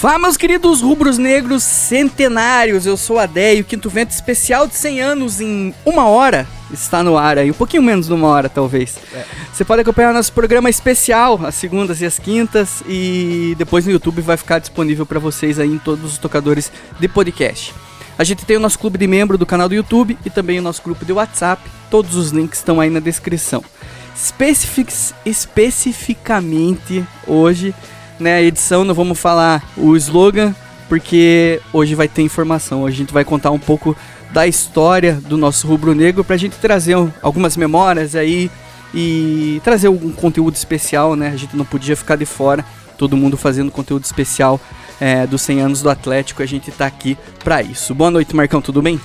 Fala, meus queridos rubros negros centenários, eu sou a Déia e o Quinto Vento especial de 100 anos em 1 hora está no ar aí, um pouquinho menos de 1 hora talvez. Você pode acompanhar nosso programa especial às segundas e às quintas e depois no YouTube vai ficar disponível para vocês aí em todos os tocadores de podcast. A gente tem o nosso clube de membro do canal do YouTube e também o nosso grupo de WhatsApp, todos os links estão aí na descrição. Especificamente hoje, né, a edição, não vamos falar o slogan, porque hoje vai ter informação. Hoje a gente vai contar um pouco da história do nosso rubro negro pra gente trazer algumas memórias aí e trazer um conteúdo especial, né? A gente não podia ficar de fora, todo mundo fazendo conteúdo especial dos 100 anos do Atlético, a gente tá aqui pra isso. Boa noite, Marcão, tudo bem?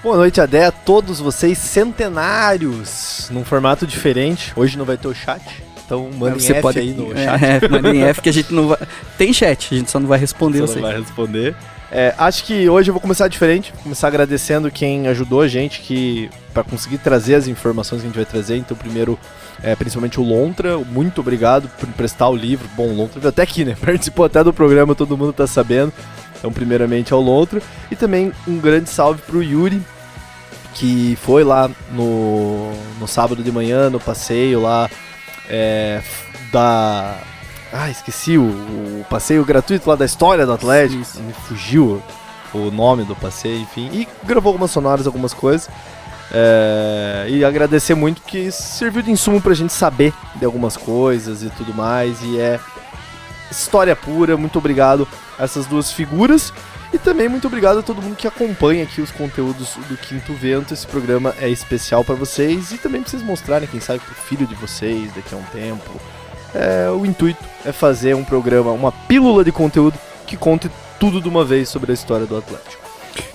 Boa noite, Adé, a todos vocês centenários, num formato diferente. Hoje não vai ter o chat. Então mandem você F pode, aí no chat. Mandem F que a gente não vai... Tem chat, a gente só não vai responder. Você não vai responder. Acho que hoje eu vou começar diferente. Começar agradecendo quem ajudou a gente para conseguir trazer as informações que a gente vai trazer. Então primeiro, principalmente o Lontra. Muito obrigado por emprestar o livro. Bom, o Lontra veio até aqui, né? Participou até do programa, todo mundo tá sabendo. Então primeiramente ao Lontra. E também um grande salve pro Yuri, que foi lá no sábado de manhã, no passeio lá, esqueci o passeio gratuito lá da história do Atlético. Sim. Me fugiu o nome do passeio, enfim, e gravou algumas sonoras, algumas coisas, e agradecer muito que serviu de insumo pra gente saber de algumas coisas e tudo mais, e história pura. Muito obrigado a essas duas figuras. E também muito obrigado a todo mundo que acompanha aqui os conteúdos do Quinto Vento. Esse programa é especial para vocês e também para vocês mostrarem, quem sabe, pro filho de vocês daqui a um tempo. O intuito é fazer um programa, uma pílula de conteúdo que conte tudo de uma vez sobre a história do Atlético.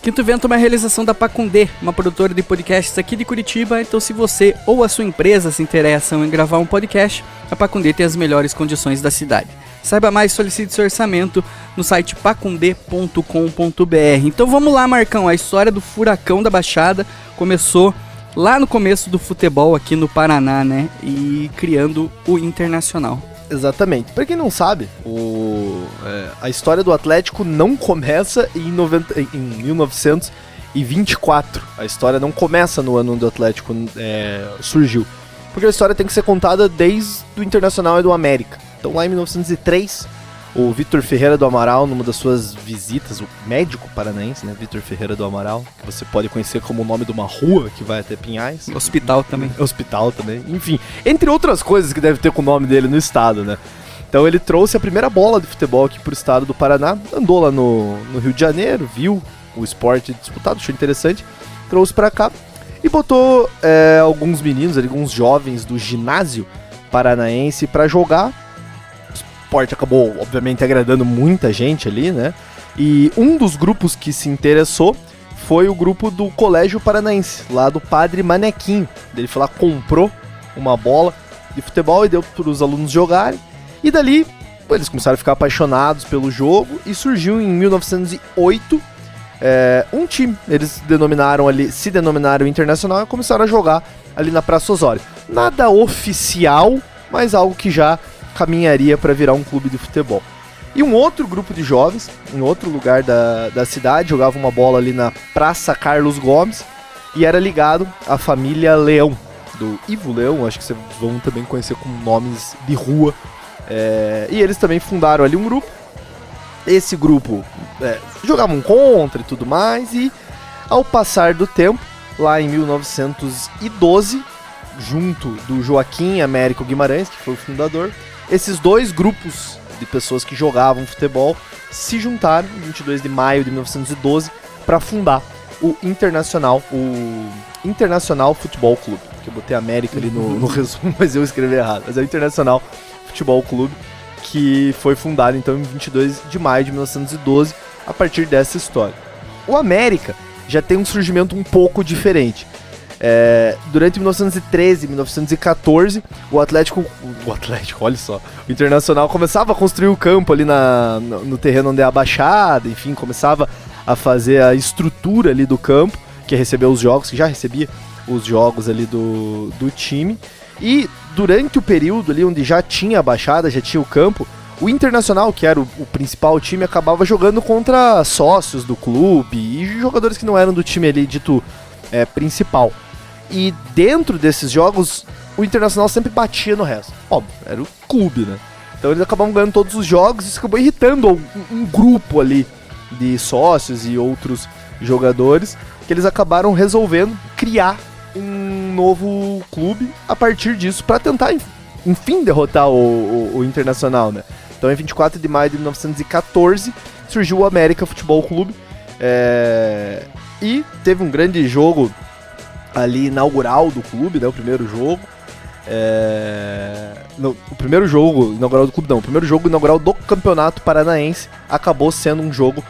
Quinto Vento é uma realização da Pacundê, uma produtora de podcasts aqui de Curitiba. Então, se você ou a sua empresa se interessam em gravar um podcast, a Pacundê tem as melhores condições da cidade. Saiba mais, solicite seu orçamento no site pacundê.com.br. Então vamos lá, Marcão, a história do Furacão da Baixada começou lá no começo do futebol aqui no Paraná, né? E criando o Internacional. Exatamente. Para quem não sabe, a história do Atlético não começa em 1924. A história não começa no ano onde o Atlético surgiu. Porque a história tem que ser contada desde o Internacional e do América. Então lá em 1903, o Vitor Ferreira do Amaral, numa das suas visitas, o médico paranaense, né, Vitor Ferreira do Amaral, que você pode conhecer como o nome de uma rua que vai até Pinhais. Hospital também. Hospital também, enfim. Entre outras coisas que deve ter com o nome dele no estado, né. Então ele trouxe a primeira bola de futebol aqui pro estado do Paraná, andou lá no Rio de Janeiro, viu o esporte disputado, achou interessante, trouxe pra cá e botou alguns meninos, alguns jovens do ginásio paranaense pra jogar. O esporte acabou, obviamente, agradando muita gente ali, né? E um dos grupos que se interessou foi o grupo do Colégio Paranaense, lá do Padre Manequinho. Ele foi lá, comprou uma bola de futebol e deu para os alunos jogarem. E dali, eles começaram a ficar apaixonados pelo jogo e surgiu em 1908 um time. Eles se denominaram Internacional e começaram a jogar ali na Praça Osório. Nada oficial, mas algo que já caminharia para virar um clube de futebol. E um outro grupo de jovens, em outro lugar da cidade, jogava uma bola ali na Praça Carlos Gomes e era ligado à família Leão, do Ivo Leão, acho que vocês vão também conhecer com nomes de rua. E eles também fundaram ali um grupo. Esse grupo jogavam contra e tudo mais, e ao passar do tempo, lá em 1912, junto do Joaquim Américo Guimarães, que foi o fundador, esses dois grupos de pessoas que jogavam futebol se juntaram em 22 de maio de 1912 para fundar o Internacional Futebol Clube. Que eu botei América ali no resumo, mas eu escrevi errado. Mas é o Internacional Futebol Clube, que foi fundado então em 22 de maio de 1912, a partir dessa história. O América já tem um surgimento um pouco diferente. Durante 1913 e 1914, o Atlético, olha só, o Internacional começava a construir o campo ali no terreno onde é a Baixada, enfim, começava a fazer a estrutura ali do campo, que recebeu os jogos, que já recebia os jogos ali do time. E durante o período ali onde já tinha a Baixada, já tinha o campo, O Internacional, que era o principal time, acabava jogando contra sócios do clube e jogadores que não eram do time ali dito principal. E dentro desses jogos, o Internacional sempre batia no resto. Óbvio, era o clube, né? Então eles acabavam ganhando todos os jogos e isso acabou irritando um grupo ali de sócios e outros jogadores, que eles acabaram resolvendo criar um novo clube a partir disso para tentar, enfim, derrotar o Internacional, né? Então em 24 de maio de 1914 surgiu o América Futebol Clube e teve um grande jogo ali inaugural do clube, né? O primeiro jogo. O primeiro jogo inaugural do clube, não. O primeiro jogo inaugural do Campeonato Paranaense acabou sendo um jogo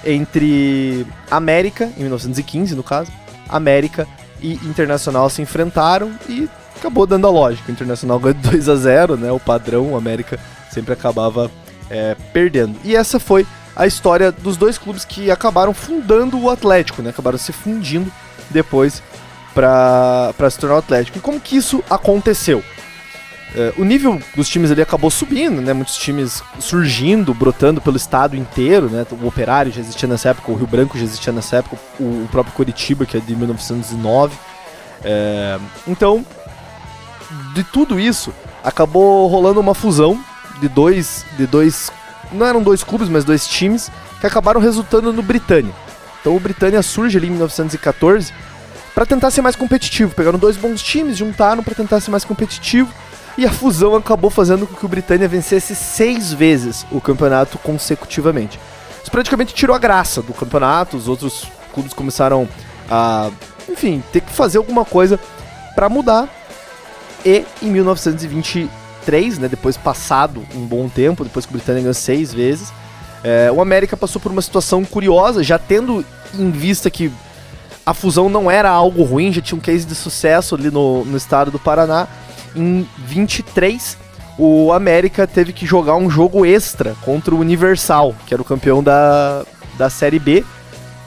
entre América, em 1915 no caso, América e Internacional se enfrentaram e acabou dando a lógica. O Internacional ganhou 2-0, né? O padrão, o América sempre acabava perdendo. E essa foi a história dos dois clubes que acabaram fundando o Atlético, né? Acabaram se fundindo depois para se tornar o Atlético. E como que isso aconteceu? O nível dos times ali acabou subindo, né? Muitos times surgindo, brotando pelo estado inteiro, né? O Operário já existia nessa época, o Rio Branco já existia nessa época, o próprio Coritiba, que é de 1909. Então, de tudo isso, acabou rolando uma fusão de dois, não eram dois clubes, mas dois times, que acabaram resultando no Britânia. Então o Britânia surge ali em 1914 para tentar ser mais competitivo. Pegaram dois bons times, juntaram para tentar ser mais competitivo, e a fusão acabou fazendo com que o Britânia vencesse 6 vezes o campeonato consecutivamente. Isso praticamente tirou a graça do campeonato, os outros clubes começaram a, enfim, ter que fazer alguma coisa para mudar. E em 1923, né, depois passado um bom tempo, depois que o Britânia ganhou 6 vezes, o América passou por uma situação curiosa, já tendo em vista que a fusão não era algo ruim, já tinha um case de sucesso ali no estado do Paraná. Em 23, o América teve que jogar um jogo extra contra o Universal, que era o campeão da Série B,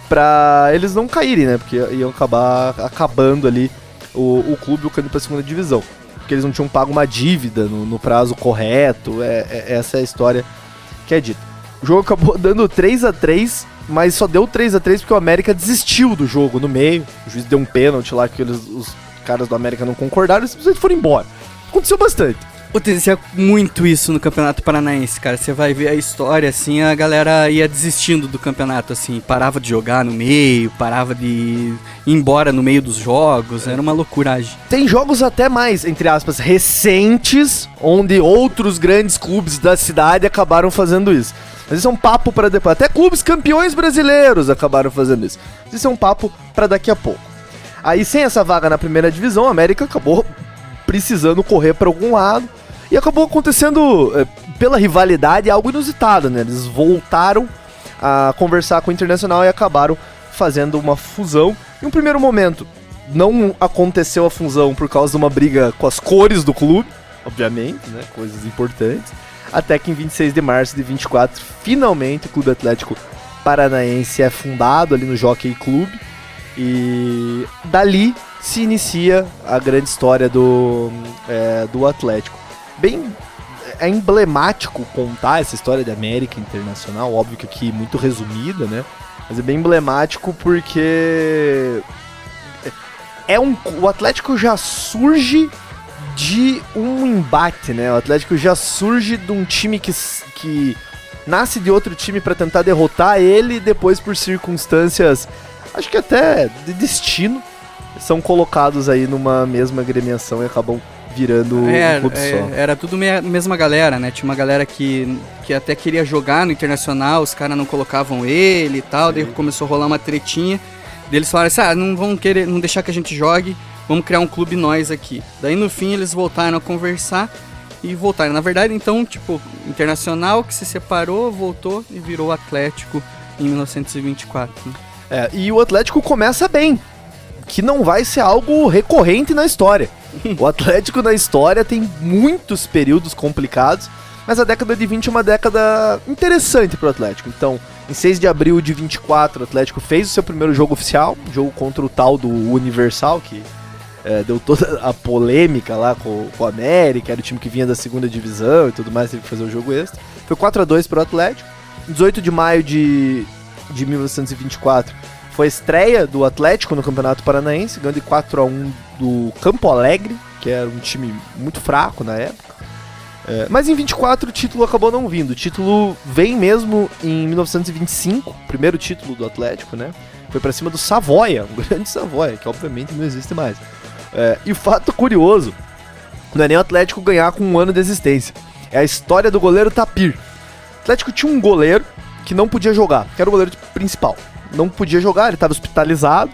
pra eles não caírem, né? Porque iam acabar acabando ali o clube caindo pra segunda divisão. Porque eles não tinham pago uma dívida no prazo correto, essa é a história que é dita. O jogo acabou dando 3-3, mas só deu 3-3 porque o América desistiu do jogo no meio. O juiz deu um pênalti lá que os caras do América não concordaram e simplesmente foram embora. Aconteceu bastante. Acontecia muito isso no Campeonato Paranaense, cara. Você vai ver a história, assim, a galera ia desistindo do campeonato, assim. Parava de jogar no meio, parava de ir embora no meio dos jogos. Era uma loucuragem. Tem jogos até mais, entre aspas, recentes, onde outros grandes clubes da cidade acabaram fazendo isso. Mas isso é um papo para depois. Até clubes campeões brasileiros acabaram fazendo isso. Isso é um papo para daqui a pouco. Aí, sem essa vaga na primeira divisão, a América acabou precisando correr para algum lado. E acabou acontecendo, pela rivalidade, algo inusitado, né? Eles voltaram a conversar com o Internacional e acabaram fazendo uma fusão. Em um primeiro momento, não aconteceu a fusão por causa de uma briga com as cores do clube, obviamente, né? Coisas importantes. Até que em 26 de março de 24, finalmente o Clube Atlético Paranaense é fundado ali no Jockey Clube. E dali se inicia a grande história do Atlético. É emblemático contar essa história de América Internacional, óbvio que aqui muito resumida, né? Mas é bem emblemático porque o Atlético já surge de um embate, né? O Atlético já surge de um time que nasce de outro time para tentar derrotar ele e depois por circunstâncias, acho que até de destino, são colocados aí numa mesma agremiação e acabam virando um clube só. Era tudo mesma galera, né? Tinha uma galera que até queria jogar no Internacional, os caras não colocavam ele e tal, daí começou a rolar uma tretinha. Daí eles falaram assim, não vão querer, não deixar que a gente jogue, vamos criar um clube nós aqui. Daí no fim eles voltaram a conversar e voltaram. Na verdade, então, tipo, Internacional que se separou, voltou e virou Atlético em 1924. Né? E o Atlético começa bem, que não vai ser algo recorrente na história. O Atlético na história tem muitos períodos complicados, mas a década de 20 é uma década interessante para o Atlético. Então, em 6 de abril de 24, o Atlético fez o seu primeiro jogo oficial, jogo contra o tal do Universal, que deu toda a polêmica lá com o América, era o time que vinha da segunda divisão e tudo mais, teve que fazer o jogo extra. Foi 4-2 pro Atlético. 18 de maio de 1924 foi a estreia do Atlético no Campeonato Paranaense, ganhando de 4-1 do Campo Alegre, que era um time muito fraco na época. Mas em 24 o título acabou não vindo. O título vem mesmo em 1925, primeiro título do Atlético, né? Foi pra cima do Savoia, um grande Savoia, que obviamente não existe mais. E o fato curioso, não é nem o Atlético ganhar com um ano de existência, é a história do goleiro Tapir. O Atlético tinha um goleiro que não podia jogar, que era o goleiro principal. Não podia jogar, ele estava hospitalizado,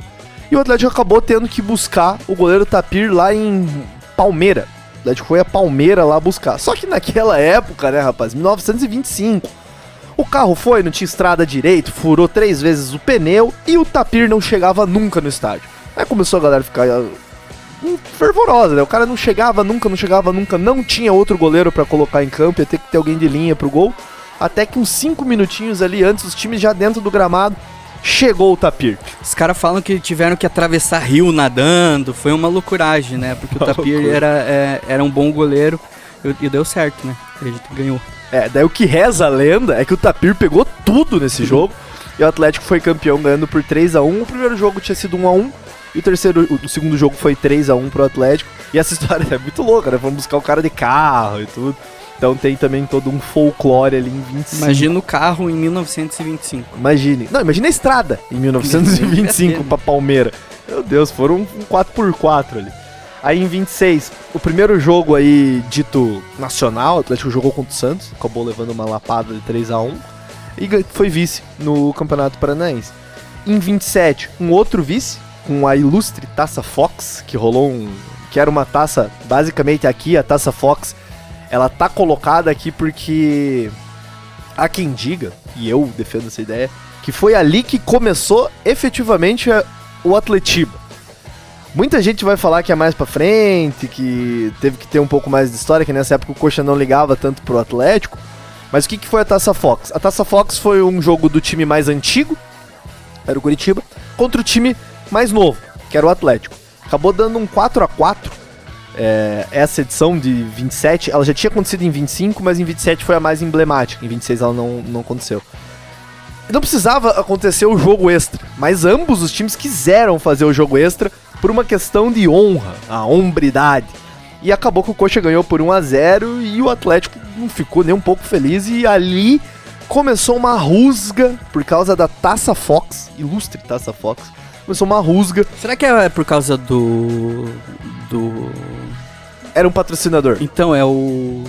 e o Atlético acabou tendo que buscar o goleiro Tapir lá em Palmeira. O Atlético foi a Palmeira lá buscar. Só que naquela época, né, rapaz, 1925, o carro foi, não tinha estrada direito, furou 3 vezes o pneu e o Tapir não chegava nunca no estádio. Aí começou a galera a ficar fervorosa, né? O cara não chegava nunca, não tinha outro goleiro pra colocar em campo, ia ter que ter alguém de linha pro gol. Até que uns 5 minutinhos ali antes, os times já dentro do gramado, chegou o Tapir. Os caras falam que tiveram que atravessar rio nadando, foi uma loucuragem, né? Porque o Tapir era um bom goleiro e deu certo, né? A gente ganhou. Daí o que reza a lenda é que o Tapir pegou tudo nesse jogo e o Atlético foi campeão ganhando por 3-1. O primeiro jogo tinha sido 1-1 e o segundo jogo foi 3-1 pro Atlético. E essa história é muito louca, né? Vamos buscar o cara de carro e tudo. Então tem também todo um folclore ali em 25. Imagina o carro em 1925. Imagina a estrada em 1925 pra Palmeira. Meu Deus, foram um 4x4 ali. Aí em 26, o primeiro jogo aí dito nacional, o Atlético jogou contra o Santos, acabou levando uma lapada de 3-1 e foi vice no Campeonato Paranaense. Em 27, um outro vice, com a ilustre Taça Fox, que rolou que era uma taça, basicamente aqui, a Taça Fox, ela tá colocada aqui porque há quem diga, e eu defendo essa ideia, que foi ali que começou efetivamente o Atletiba. Muita gente vai falar que é mais pra frente, que teve que ter um pouco mais de história, que nessa época o Coxa não ligava tanto pro Atlético. Mas o que foi a Taça Fox? A Taça Fox foi um jogo do time mais antigo, era o Curitiba, contra o time mais novo, que era o Atlético. Acabou dando um 4x4. Essa edição de 27, ela já tinha acontecido em 25, mas em 27 foi a mais emblemática. Em 26 ela não aconteceu. Não precisava acontecer o jogo extra, mas ambos os times quiseram fazer o jogo extra por uma questão de honra, a hombridade. E acabou que o Coxa ganhou por 1-0 e o Atlético não ficou nem um pouco feliz. E ali começou uma rusga por causa da Taça Fox, ilustre Taça Fox. Começou uma rusga. Será que é por causa do... Era um patrocinador. Então é o...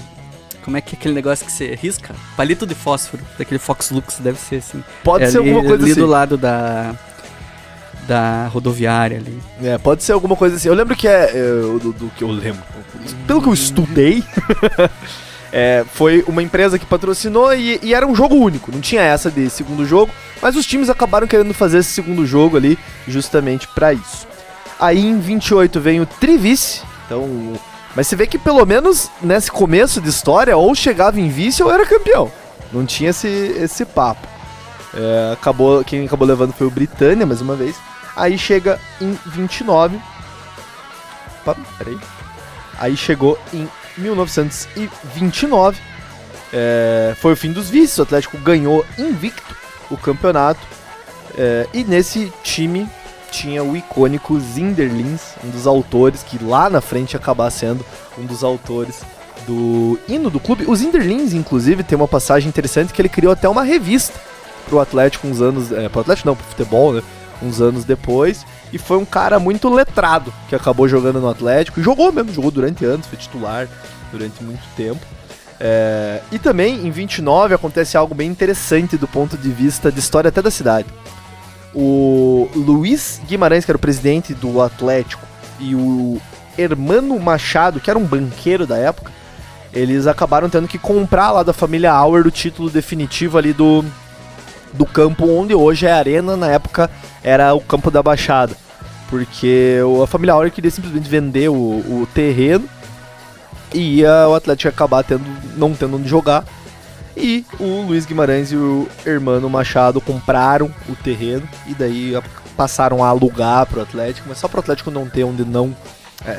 Como é que é aquele negócio que você risca? Palito de fósforo, daquele Fox Lux, deve ser assim. Pode ser alguma coisa ali assim. do lado da rodoviária ali. Pode ser alguma coisa assim. Eu lembro que do que eu lembro. Pelo que eu estudei, foi uma empresa que patrocinou e era um jogo único. Não tinha essa de segundo jogo, mas os times acabaram querendo fazer esse segundo jogo ali justamente pra isso. Aí em 28 vem o Trivice. Então, mas você vê que pelo menos nesse começo de história, ou chegava em vice ou era campeão. Não tinha esse papo. Quem acabou levando foi o Britânia, mais uma vez. Aí chega em 29. Opa, peraí. Aí chegou em 1929. Foi o fim dos vices. O Atlético ganhou invicto o campeonato. E nesse time tinha o icônico Zinderlins, um dos autores, que lá na frente ia acabar sendo um dos autores do hino do clube. O Zinderlins, inclusive, tem uma passagem interessante que ele criou até uma revista pro Atlético uns anos... pro Atlético não, pro futebol, né? Uns anos depois. E foi um cara muito letrado que acabou jogando no Atlético. E jogou durante anos, foi titular durante muito tempo. E também, em 29, acontece algo bem interessante do ponto de vista de história até da cidade. O Luiz Guimarães, que era o presidente do Atlético, e o Hermano Machado, que era um banqueiro da época, eles acabaram tendo que comprar lá da família Auer o título definitivo ali do campo onde hoje é a arena, na época era o campo da Baixada, porque a família Auer queria simplesmente vender o terreno e o Atlético ia acabar não tendo onde jogar. E o Luiz Guimarães e o Hermano Machado compraram o terreno e daí passaram a alugar pro Atlético, mas só pro Atlético não ter onde não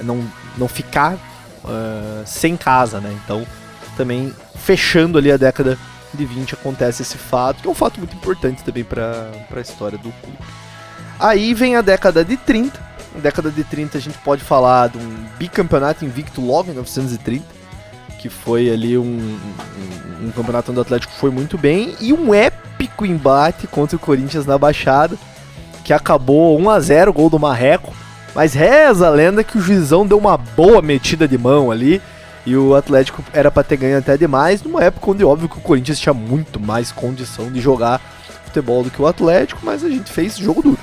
não ficar sem casa, né? Então, também fechando ali a década de 20 acontece esse fato, que é um fato muito importante também para a história do clube. Aí vem a década de 30. Na década de 30 a gente pode falar de um bicampeonato invicto logo em 1930, que foi ali um campeonato onde o Atlético foi muito bem, e um épico embate contra o Corinthians na Baixada, que acabou 1-0, gol do Marreco, mas reza a lenda que o juizão deu uma boa metida de mão ali, e o Atlético era para ter ganho até demais, numa época onde óbvio que o Corinthians tinha muito mais condição de jogar futebol do que o Atlético, mas a gente fez jogo duro.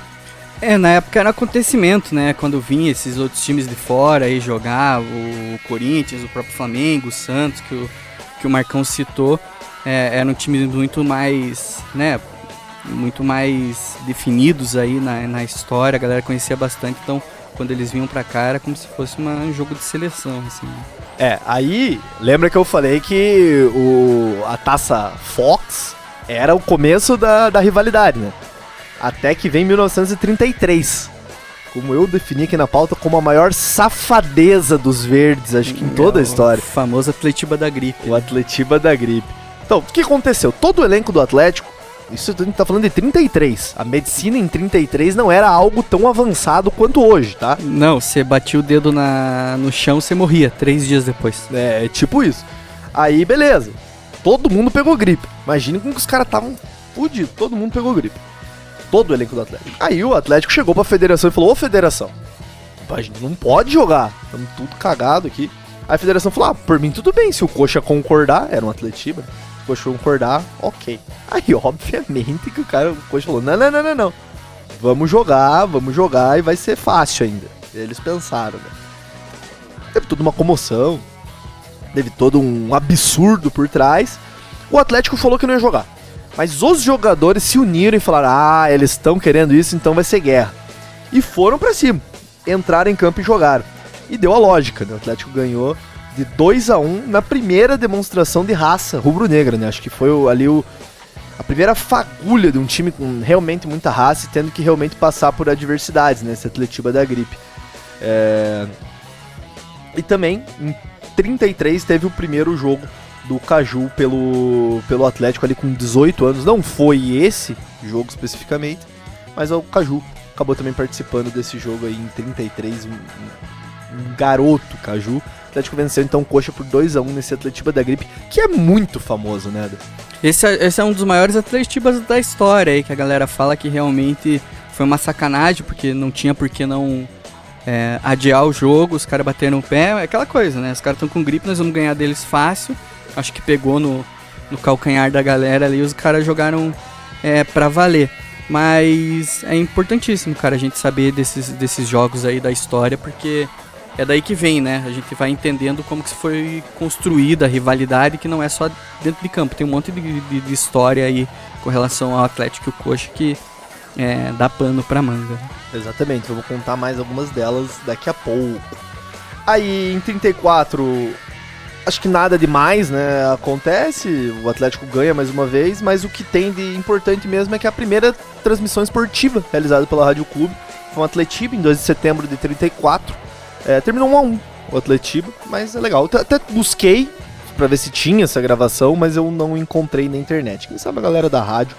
Na época era um acontecimento, né? Quando vinha esses outros times de fora aí jogar, o Corinthians, o próprio Flamengo, o Santos, que o Marcão citou, eram times muito mais, né? Muito mais definidos aí na história, a galera conhecia bastante, então quando eles vinham pra cá era como se fosse um jogo de seleção, assim. Aí, lembra que eu falei que a Taça Fox era o começo da rivalidade, né? Até que vem 1933, como eu defini aqui na pauta, como a maior safadeza dos verdes, acho que em toda a história. O famoso Atletiba da gripe. O Atletiba da gripe. Então, o que aconteceu? Todo o elenco do Atlético, isso a gente tá falando de 33, a medicina em 33 não era algo tão avançado quanto hoje, tá? Não, você batia o dedo no chão, você morria 3 dias depois. É tipo isso. Aí, beleza. Todo mundo pegou gripe. Imagina como que os caras estavam fudidos, todo mundo pegou gripe. Todo o elenco do Atlético. Aí o Atlético chegou pra federação e falou: ô federação, a gente não pode jogar, estamos tudo cagado aqui. Aí a federação falou: por mim tudo bem, se o Coxa concordar, era um Atletiba, o Coxa concordar, ok. Aí obviamente que o Coxa falou: não, vamos jogar e vai ser fácil ainda. Eles pensaram, né? Teve toda uma comoção, teve todo um absurdo por trás. O Atlético falou que não ia jogar. Mas os jogadores se uniram e falaram: eles estão querendo isso, então vai ser guerra. E foram pra cima, entraram em campo e jogaram. E deu a lógica, né? O Atlético ganhou de 2-1 na primeira demonstração de raça rubro-negra, né? Acho que foi a primeira fagulha de um time com realmente muita raça e tendo que realmente passar por adversidades, né? Esse Atletiba da gripe. E também, em 33, teve o primeiro jogo do Caju pelo Atlético ali com 18 anos. Não foi esse jogo especificamente, mas o Caju acabou também participando desse jogo aí em 33, um garoto Caju. O Atlético venceu então o Coxa por 2-1 nesse Atletiba da gripe, que é muito famoso, né? Esse é um dos maiores Atletibas da história aí, que a galera fala que realmente foi uma sacanagem, porque não tinha por que não adiar o jogo, os caras bateram o pé, é aquela coisa, né? Os caras estão com gripe, nós vamos ganhar deles fácil. Acho que pegou no calcanhar da galera ali, os caras jogaram pra valer. Mas é importantíssimo, cara, a gente saber desses jogos aí da história, porque é daí que vem, né? A gente vai entendendo como que foi construída a rivalidade, que não é só dentro de campo. Tem um monte de história aí com relação ao Atlético e o Coxa que dá pano pra manga. Exatamente, eu vou contar mais algumas delas daqui a pouco. Aí, em 34... acho que nada demais, né, acontece, o Atlético ganha mais uma vez, mas o que tem de importante mesmo é que a primeira transmissão esportiva realizada pela Rádio Clube foi um Atletiba em 2 de setembro de 34, terminou 1-1 o Atletiba, mas é legal, eu até busquei pra ver se tinha essa gravação, mas eu não encontrei na internet, quem sabe a galera da rádio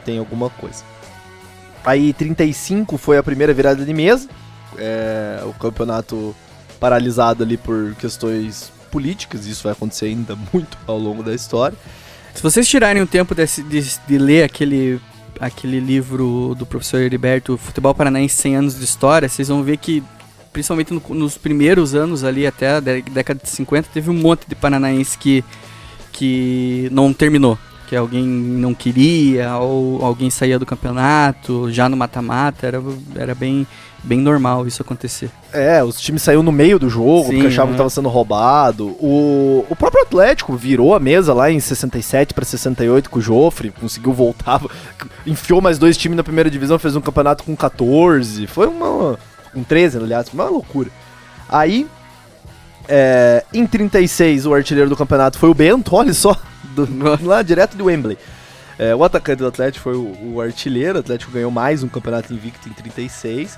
tem alguma coisa. Aí 35 foi a primeira virada de mesa, o campeonato paralisado ali por questões políticas, isso vai acontecer ainda muito ao longo da história. Se vocês tirarem o tempo de ler aquele livro do professor Heriberto, Futebol Paranaense 100 anos de história, vocês vão ver que, principalmente nos primeiros anos ali, até a década de 50, teve um monte de paranaense que não terminou, que alguém não queria, ou alguém saía do campeonato, já no mata-mata, era bem normal isso acontecer. Os times saíram no meio do jogo, sim, porque achavam que estava sendo roubado. O próprio Atlético virou a mesa lá em 67 para 68 com o Joffre, conseguiu voltar, enfiou mais 2 times na primeira divisão, fez um campeonato com 14, foi com 13, aliás, uma loucura. Aí, em 36, o artilheiro do campeonato foi o Bento, olha só, lá direto de Wembley. O atacante do Atlético foi o artilheiro, o Atlético ganhou mais um campeonato invicto em 36.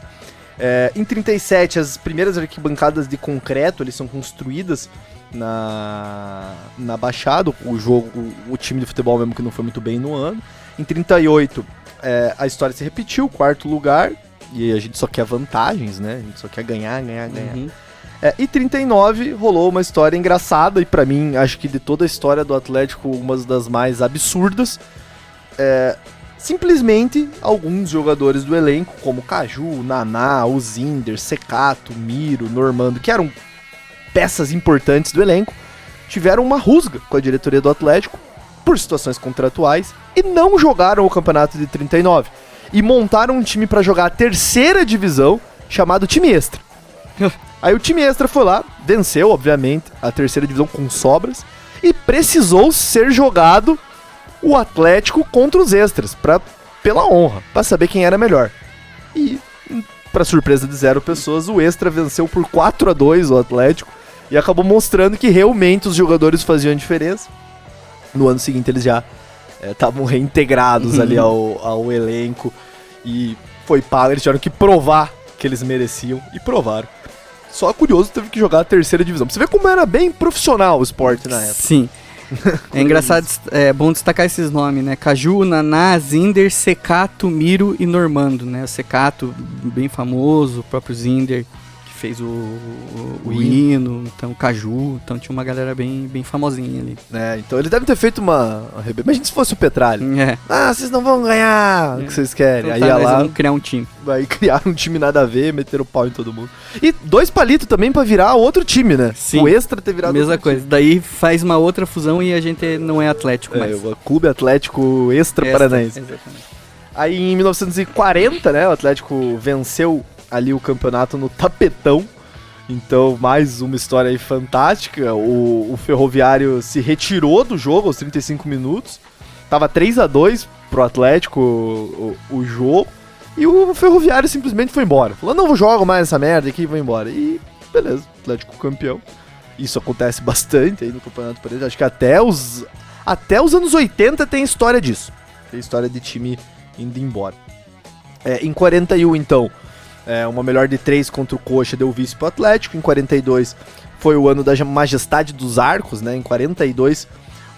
Em 37, as primeiras arquibancadas de concreto, eles são construídas na Baixada, o time de futebol mesmo que não foi muito bem no ano. Em 38, a história se repetiu, 4º lugar, e a gente só quer vantagens, né? A gente só quer ganhar. Uhum. E 39, rolou uma história engraçada, e pra mim, acho que de toda a história do Atlético, uma das mais absurdas. Simplesmente, alguns jogadores do elenco, como Caju, Naná, o Zinder, Secato, Miro, Normando, que eram peças importantes do elenco, tiveram uma rusga com a diretoria do Atlético por situações contratuais e não jogaram o campeonato de 39. E montaram um time pra jogar a 3ª divisão, chamado time extra. Aí o time extra foi lá, venceu, obviamente, a 3ª divisão com sobras, e precisou ser jogado o Atlético contra os extras, pela honra, pra saber quem era melhor. E, pra surpresa de 0 pessoas, o extra venceu por 4-2 o Atlético e acabou mostrando que realmente os jogadores faziam diferença. No ano seguinte eles já estavam reintegrados ali ao elenco e foi pago, eles tiveram que provar que eles mereciam e provaram. Só curioso, teve que jogar a 3ª divisão. Pra você ver como era bem profissional o esporte na época. Sim. É engraçado, é bom destacar esses nomes, né? Caju, Naná, Zinder, Secato, Miro e Normando, né? O Secato, bem famoso, o próprio Zinder, que fez o hino, então Caju, então tinha uma galera bem famosinha ali. Então eles devem ter feito uma imagina se fosse o Petralha. Vocês não vão ganhar o que vocês querem. Então, aí lá vamos criar um time. Aí criaram um time nada a ver, meteram o pau em todo mundo. E 2 palitos também pra virar outro time, né? Sim. O extra ter virado mesma outro coisa. time. Daí faz uma outra fusão e a gente não é Atlético mais. O Clube Atlético Extra Paranaense. Exatamente. Aí em 1940, né, o Atlético venceu ali o campeonato no tapetão. Então, mais uma história aí fantástica. O Ferroviário se retirou do jogo aos 35 minutos. Tava 3-2 pro Atlético o jogo. E o Ferroviário simplesmente foi embora. Falou, não jogo mais essa merda aqui, vou embora. E beleza, Atlético campeão. Isso acontece bastante aí no Campeonato Paulista. Acho que até os anos 80 tem história disso. Tem história de time indo embora. Em 41, então, uma melhor de 3 contra o Coxa deu vice pro Atlético. Em 42 foi o ano da Majestade dos Arcos, né? Em 42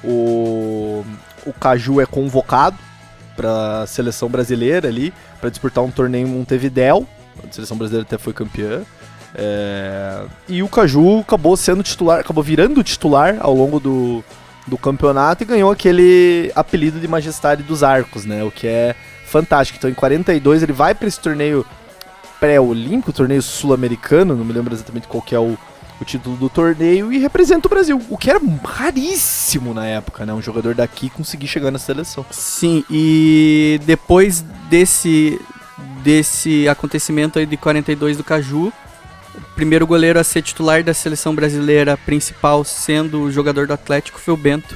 o Caju é convocado para a seleção brasileira ali, para disputar um torneio em Montevidéu. A seleção brasileira até foi campeã. E o Caju acabou virando titular ao longo do campeonato e ganhou aquele apelido de Majestade dos Arcos, né? O que é fantástico. Então em 42 ele vai para esse torneio pré-olímpico, torneio sul-americano, não me lembro exatamente qual que é o título do torneio, e representa o Brasil, o que era raríssimo na época, né? Um jogador daqui conseguir chegar na seleção. Sim, e depois desse acontecimento aí de 42 do Caju, o primeiro goleiro a ser titular da seleção brasileira principal, sendo o jogador do Atlético, foi o Bento,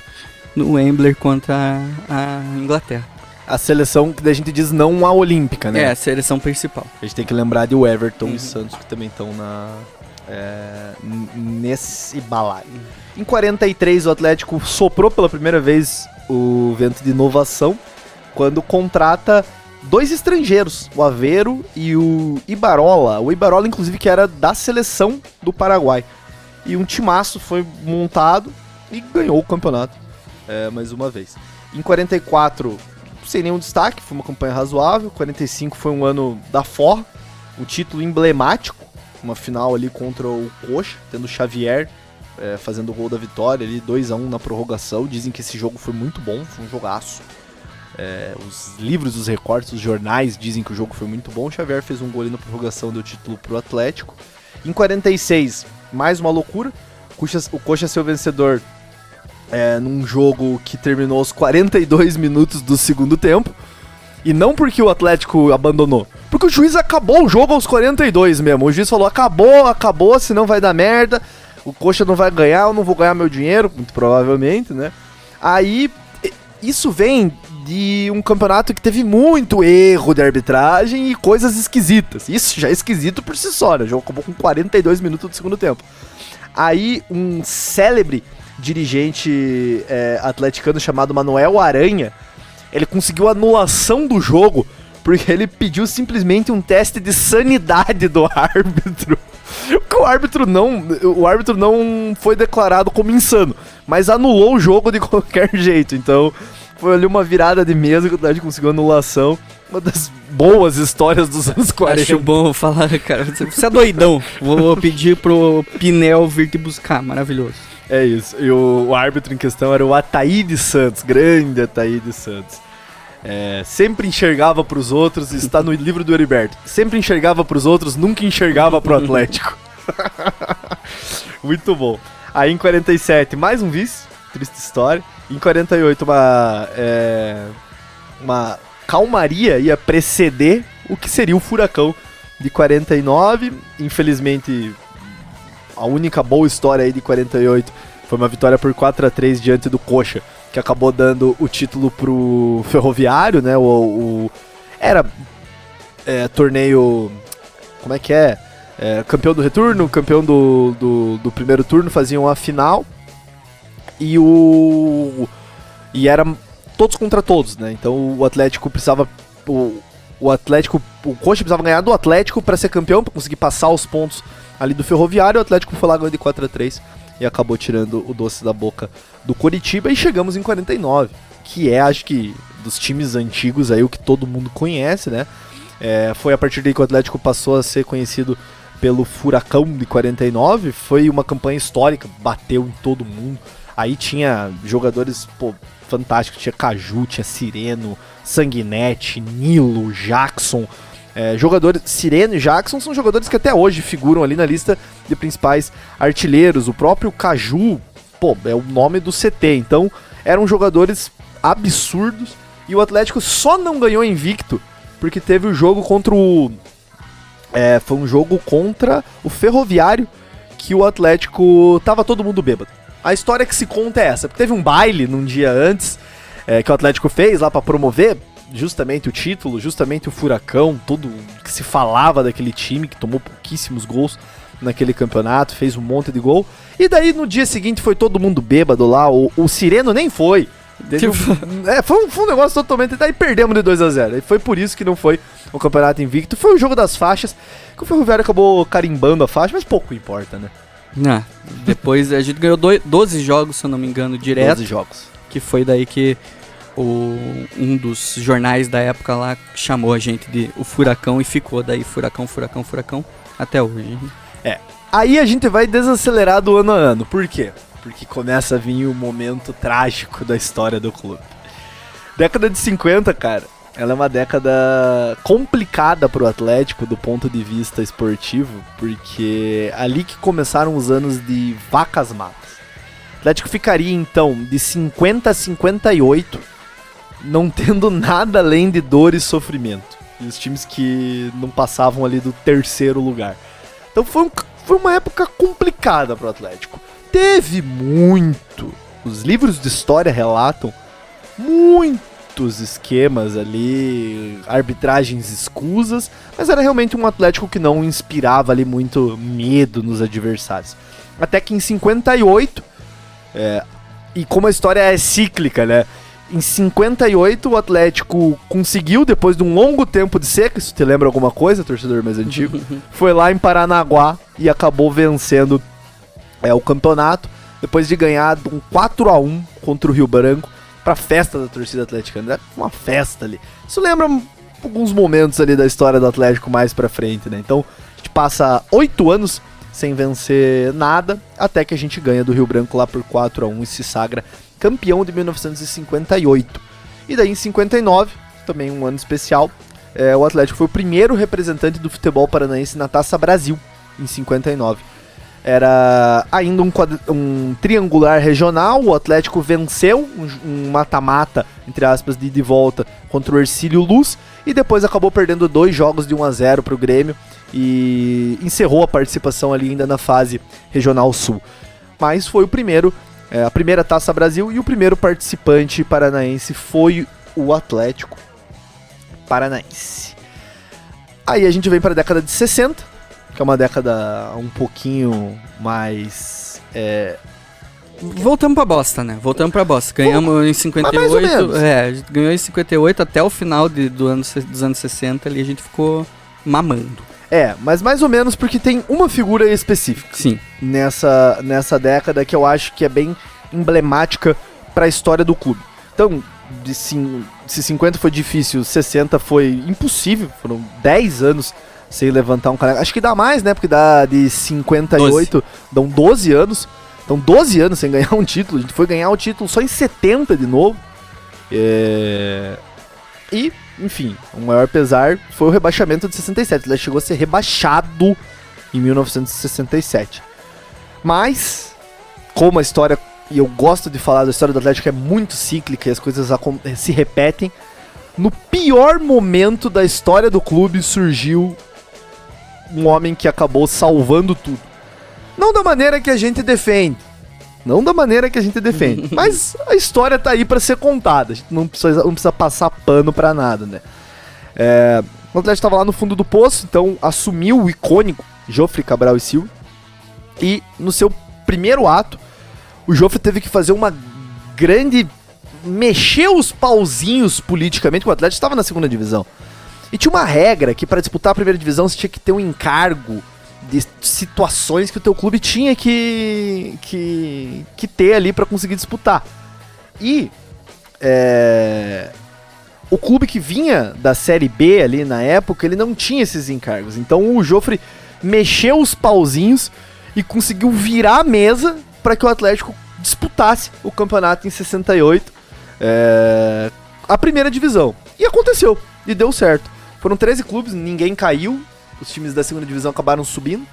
no Wembley contra a Inglaterra. A seleção que a gente diz não a olímpica, né? A seleção principal. A gente tem que lembrar de o Everton e Santos, que também estão nesse balaio. Em 43, o Atlético soprou pela primeira vez o vento de inovação, quando contrata 2 estrangeiros, o Aveiro e o Ibarola. O Ibarola, inclusive, que era da seleção do Paraguai. E um timaço foi montado e ganhou o campeonato mais uma vez. Em 44, sem nenhum destaque, foi uma campanha razoável. 45 foi um ano da forra, um título emblemático, uma final ali contra o Coxa, tendo o Xavier fazendo o gol da vitória ali, 2-1 na prorrogação. Dizem que esse jogo foi muito bom, foi um jogaço. Os livros, os recortes, os jornais dizem que o jogo foi muito bom. O Xavier fez um gol ali na prorrogação, deu título pro Atlético. Em 46, mais uma loucura, o Coxa ser o vencedor num jogo que terminou aos 42 minutos do segundo tempo. E não porque o Atlético abandonou, porque o juiz acabou o jogo aos 42 mesmo. O juiz falou, acabou, senão vai dar merda, o Coxa não vai ganhar, eu não vou ganhar meu dinheiro, muito provavelmente, né? Aí, isso vem de um campeonato que teve muito erro de arbitragem e coisas esquisitas. Isso já é esquisito por si só, né? O jogo acabou com 42 minutos do segundo tempo. Aí, um célebre dirigente atleticano chamado Manuel Aranha, ele conseguiu a anulação do jogo porque ele pediu simplesmente um teste de sanidade do árbitro. Porque o árbitro não foi declarado como insano, mas anulou o jogo de qualquer jeito. Então, foi ali uma virada de mesa que o Atlético conseguiu anulação. Uma das boas histórias dos anos 40. Acho bom falar, cara. Você é doidão. Vou pedir pro Pinel vir te buscar. Maravilhoso. É isso. E o árbitro em questão era o Ataíde Santos. Grande Ataíde Santos. Sempre enxergava pros outros. Está no livro do Heriberto. Sempre enxergava pros outros, nunca enxergava pro Atlético. Muito bom. Aí em 47, mais um vice. Triste história. Em 48, uma calmaria ia preceder o que seria o Furacão de 49. Infelizmente, a única boa história aí de 48 foi uma vitória por 4-3 diante do Coxa, que acabou dando o título pro Ferroviário, né? Era torneio... Como é que é? Campeão do retorno, campeão do primeiro turno, faziam a final. E era todos contra todos, né? Então o Atlético precisava... O Coxa precisava ganhar do Atlético para ser campeão, para conseguir passar os pontos ali do Ferroviário. O Atlético foi lá, ganhou de 4-3 e acabou tirando o doce da boca do Coritiba. E chegamos em 49, que acho que, dos times antigos aí, o que todo mundo conhece, né? Foi a partir daí que o Atlético passou a ser conhecido pelo Furacão de 49. Foi uma campanha histórica, bateu em todo mundo. Aí tinha jogadores, fantásticos, tinha Caju, tinha Sireno, Sanguinete, Nilo, Jackson. Sireno e Jackson são jogadores que até hoje figuram ali na lista de principais artilheiros. O próprio Caju, é o nome do CT. Então, eram jogadores absurdos. E o Atlético só não ganhou invicto porque teve o jogo contra foi um jogo contra o Ferroviário, que o Atlético tava todo mundo bêbado. A história que se conta é essa. Teve um baile num dia antes que o Atlético fez lá pra promover justamente o título, justamente o Furacão, tudo que se falava daquele time que tomou pouquíssimos gols naquele campeonato, fez um monte de gol. E daí no dia seguinte foi todo mundo bêbado lá, o Sireno nem foi. Foi um negócio totalmente... Daí perdemos de 2-0. E foi por isso que não foi o campeonato invicto. Foi o jogo das faixas, que o Ferroviário acabou carimbando a faixa, mas pouco importa, né? Depois a gente ganhou 12 jogos, se eu não me engano, direto. 12 jogos. Que foi daí que um dos jornais da época lá chamou a gente de o Furacão e ficou daí Furacão até hoje. Aí a gente vai desacelerar do ano a ano. Por quê? Porque começa a vir o momento trágico da história do clube. Década de 50, cara, ela é uma década complicada pro Atlético do ponto de vista esportivo, porque ali que começaram os anos de vacas matas. O Atlético ficaria então de 50 a 58 não tendo nada além de dor e sofrimento. E os times que não passavam ali do terceiro lugar. Então foi uma época complicada pro Atlético. Teve os livros de história relatam muitos esquemas ali, arbitragens escusas, mas era realmente um Atlético que não inspirava ali muito medo nos adversários. Até que em 58, e como a história é cíclica, né? Em 58 o Atlético conseguiu, depois de um longo tempo de seca, isso te lembra alguma coisa, torcedor mais antigo? Foi lá em Paranaguá e acabou vencendo o campeonato, depois de ganhar um 4-1 contra o Rio Branco, pra festa da torcida atleticana. Uma festa ali. Isso lembra alguns momentos ali da história do Atlético mais pra frente, né? Então, a gente passa 8 anos sem vencer nada, até que a gente ganha do Rio Branco lá por 4-1 e se sagra campeão de 1958. E daí em 59, também um ano especial, o Atlético foi o primeiro representante do futebol paranaense na Taça Brasil, em 59. Era ainda um triangular regional, o Atlético venceu um mata-mata, entre aspas, de ida e volta contra o Hercílio Luz, e depois acabou perdendo 2 jogos de 1-0 para o Grêmio, e encerrou a participação ali ainda na fase regional sul. Mas foi a primeira Taça Brasil, e o primeiro participante paranaense foi o Atlético Paranaense. Aí a gente vem para a década de 60, que é uma década um pouquinho mais Voltamos pra bosta, né? Voltamos pra bosta. Ganhamos em 58. Ganhou em 58 até o final dos anos 60 ali a gente ficou mamando. Mas mais ou menos porque tem uma figura específica. Sim. Nessa década que eu acho que é bem emblemática pra história do clube. Então, se 50 foi difícil, 60 foi impossível. Foram 10 anos sem levantar um caneco. Acho que dá mais, né? Porque dá de 58, dão 12 anos. Então 12 anos sem ganhar um título. A gente foi ganhar o título só em 70 de novo. E, enfim, o maior pesar foi o rebaixamento de 67. Ele chegou a ser rebaixado em 1967. Mas, como a história, e eu gosto de falar da história do Atlético, é muito cíclica e as coisas se repetem, no pior momento da história do clube surgiu um homem que acabou salvando tudo. Não da maneira que a gente defende. Mas a história tá aí pra ser contada. A gente não precisa passar pano pra nada, né? O Atlético tava lá no fundo do poço, então assumiu o icônico Jofre Cabral e Silva. E no seu primeiro ato, o Jofre teve que fazer uma grande... mexer os pauzinhos politicamente, porque o Atlético estava na segunda divisão. E tinha uma regra que para disputar a primeira divisão você tinha que ter um encargo de situações que o teu clube tinha que ter ali para conseguir disputar. E o clube que vinha da Série B ali na época, ele não tinha esses encargos. Então o Jofre mexeu os pauzinhos e conseguiu virar a mesa para que o Atlético disputasse o campeonato em 68, a primeira divisão. E aconteceu, e deu certo. Foram 13 clubes, ninguém caiu, os times da segunda divisão acabaram subindo,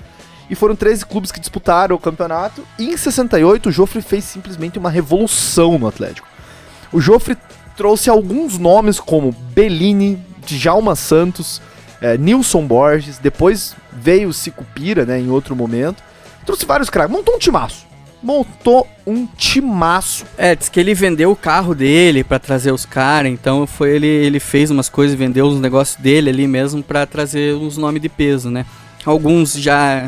e foram 13 clubes que disputaram o campeonato, e em 68 o Jofre fez simplesmente uma revolução no Atlético. O Jofre trouxe alguns nomes como Bellini, Djalma Santos, Nilson Borges, depois veio o Sicupira, né, em outro momento, trouxe vários craques, montou um timaço. Diz que ele vendeu o carro dele pra trazer os caras, então ele fez umas coisas, vendeu os negócios dele ali mesmo pra trazer uns nomes de peso, né? Alguns já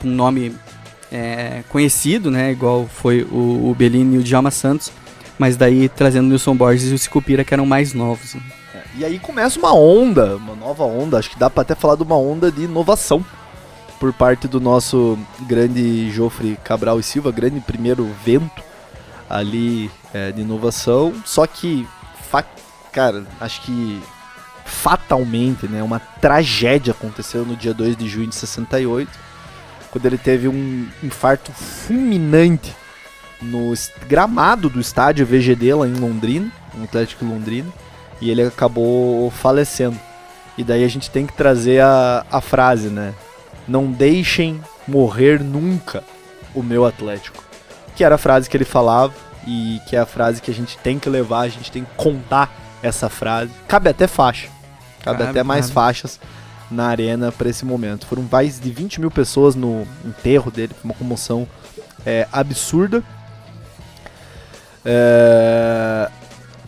um nome conhecido, né? Igual foi o Bellini e o Djalma Santos, mas daí trazendo o Nilson Borges e o Sicupira, que eram mais novos. Né? E aí começa uma nova onda, acho que dá pra até falar de uma onda de inovação por parte do nosso grande Jofre Cabral e Silva, grande primeiro vento ali de inovação, só que, cara, acho que fatalmente, né, uma tragédia aconteceu no dia 2 de junho de 68, quando ele teve um infarto fulminante no gramado do estádio VGD lá em Londrina, no Atlético Londrina, e ele acabou falecendo. E daí a gente tem que trazer a frase, né? Não deixem morrer nunca o meu Atlético. Que era a frase que ele falava e que é a frase que a gente tem que levar, a gente tem que contar essa frase. Cabe até faixa. Cabe até mais faixas na arena para esse momento. Foram mais de 20 mil pessoas no enterro dele, uma comoção absurda.